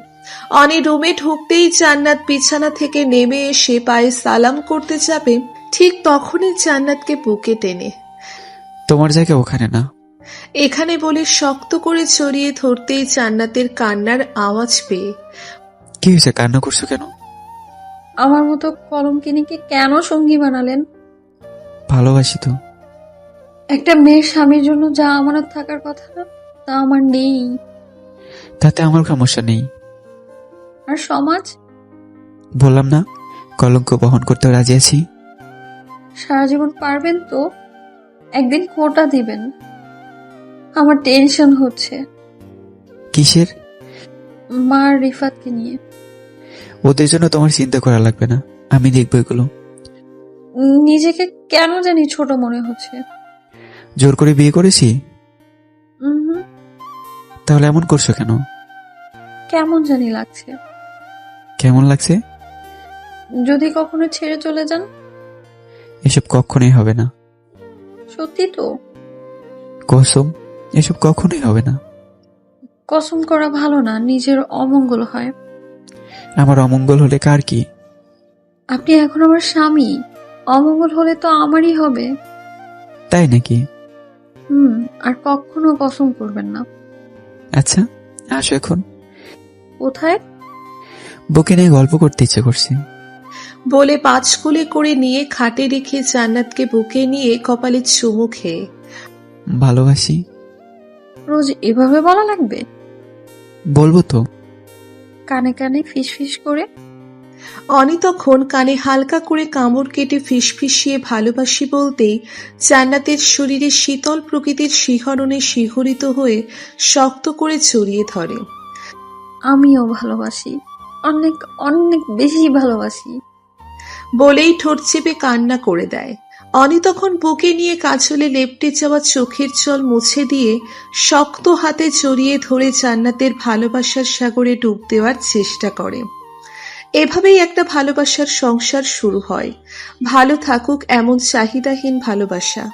অনি রুমে ঢুকতেই জান্নাত বিছানা থেকে নেমে এসে পায়ে সালাম করতে যাবে, ঠিক তখনই জান্নাতকে বুকে টেনে তোমার জায়গা ওখানে না। এখানে বলে শক্ত করে জড়িয়ে ধরতেই জান্নাতের কান্নার আওয়াজ পেয়ে। কি হয়েছে, কান্না করছো কেন? আমার মতো কলঙ্কিনীকে কেন সঙ্গী বানালেন? ভালোবাসি তো। একটা মেয়ের স্বামীর জন্য যা আমানত থাকার কথা তা আমার নেই। তাতে আমার সমস্যা নেই। আর সমাজ? বললাম না, কলঙ্ক বহন করতে রাজি আছি। সারা জীবন পারবেন তো? একদিন খোটা দিবেন। আমার টেনশন হচ্ছে কিসের? মা আর রিফাতকে নিয়ে। ওদের জন্য তোমার চিন্তা করা লাগবে না, আমি দেখবো এগুলো। নিজেকে কেন জানি ছোট মনে হচ্ছে। জোর করে বিয়ে করেছি? উহুম, তাহলে এমন করছো কেন? কেমন জানি লাগছে। কেমন লাগছে? যদি কখনো ছেড়ে চলে যান? এসব কখনোই হবে না। সত্যি তো? কসম, এসব কখনোই হবে না। কসম করা ভালো না, নিজের অমঙ্গল হয়। আমার অমঙ্গল হলে কার কি? আপনি এখন আমার স্বামী, অমঙ্গল হলে তো আমারই হবে। তাই নাকি? আর কখনো কসম করবেন না। আচ্ছা, আসো এখন। কোথায়? বুকে নিয়ে গল্প করতে ইচ্ছে করছে। বলে পাঁচকুলে করে নিয়ে খাটে রেখে জান্নাতকে বুকে নিয়ে কপালে চুমু খেয়ে। ভালোবাসি। রোজ এভাবে বলা লাগবে? বলবো তো। কানে কানে ফিস ফিস করে। অনি তখন কানে হালকা করে কামড় কেটে ফিসফিসিয়ে ভালোবাসি বলতেই জান্নাতের শরীরে শীতল প্রকৃতির শিহরণে শিহরিত হয়ে শক্ত করে জড়িয়ে ধরে। আমিও ভালোবাসি, অনেক অনেক বেশি ভালোবাসি। বলেই ঠোঁট চেপে কান্না করে দেয়। অনি তখন বুকে নিয়ে কাজলে লেপটে যাওয়া চোখের জল মুছে দিয়ে শক্ত হাতে জড়িয়ে ধরে জান্নাতের ভালোবাসার সাগরে ডুব দেওয়ার চেষ্টা করে। এভাবেই একটা ভালোবাসার সংসার শুরু হয়। ভালো থাকুক এমন চাহিদাহীন ভালোবাসা।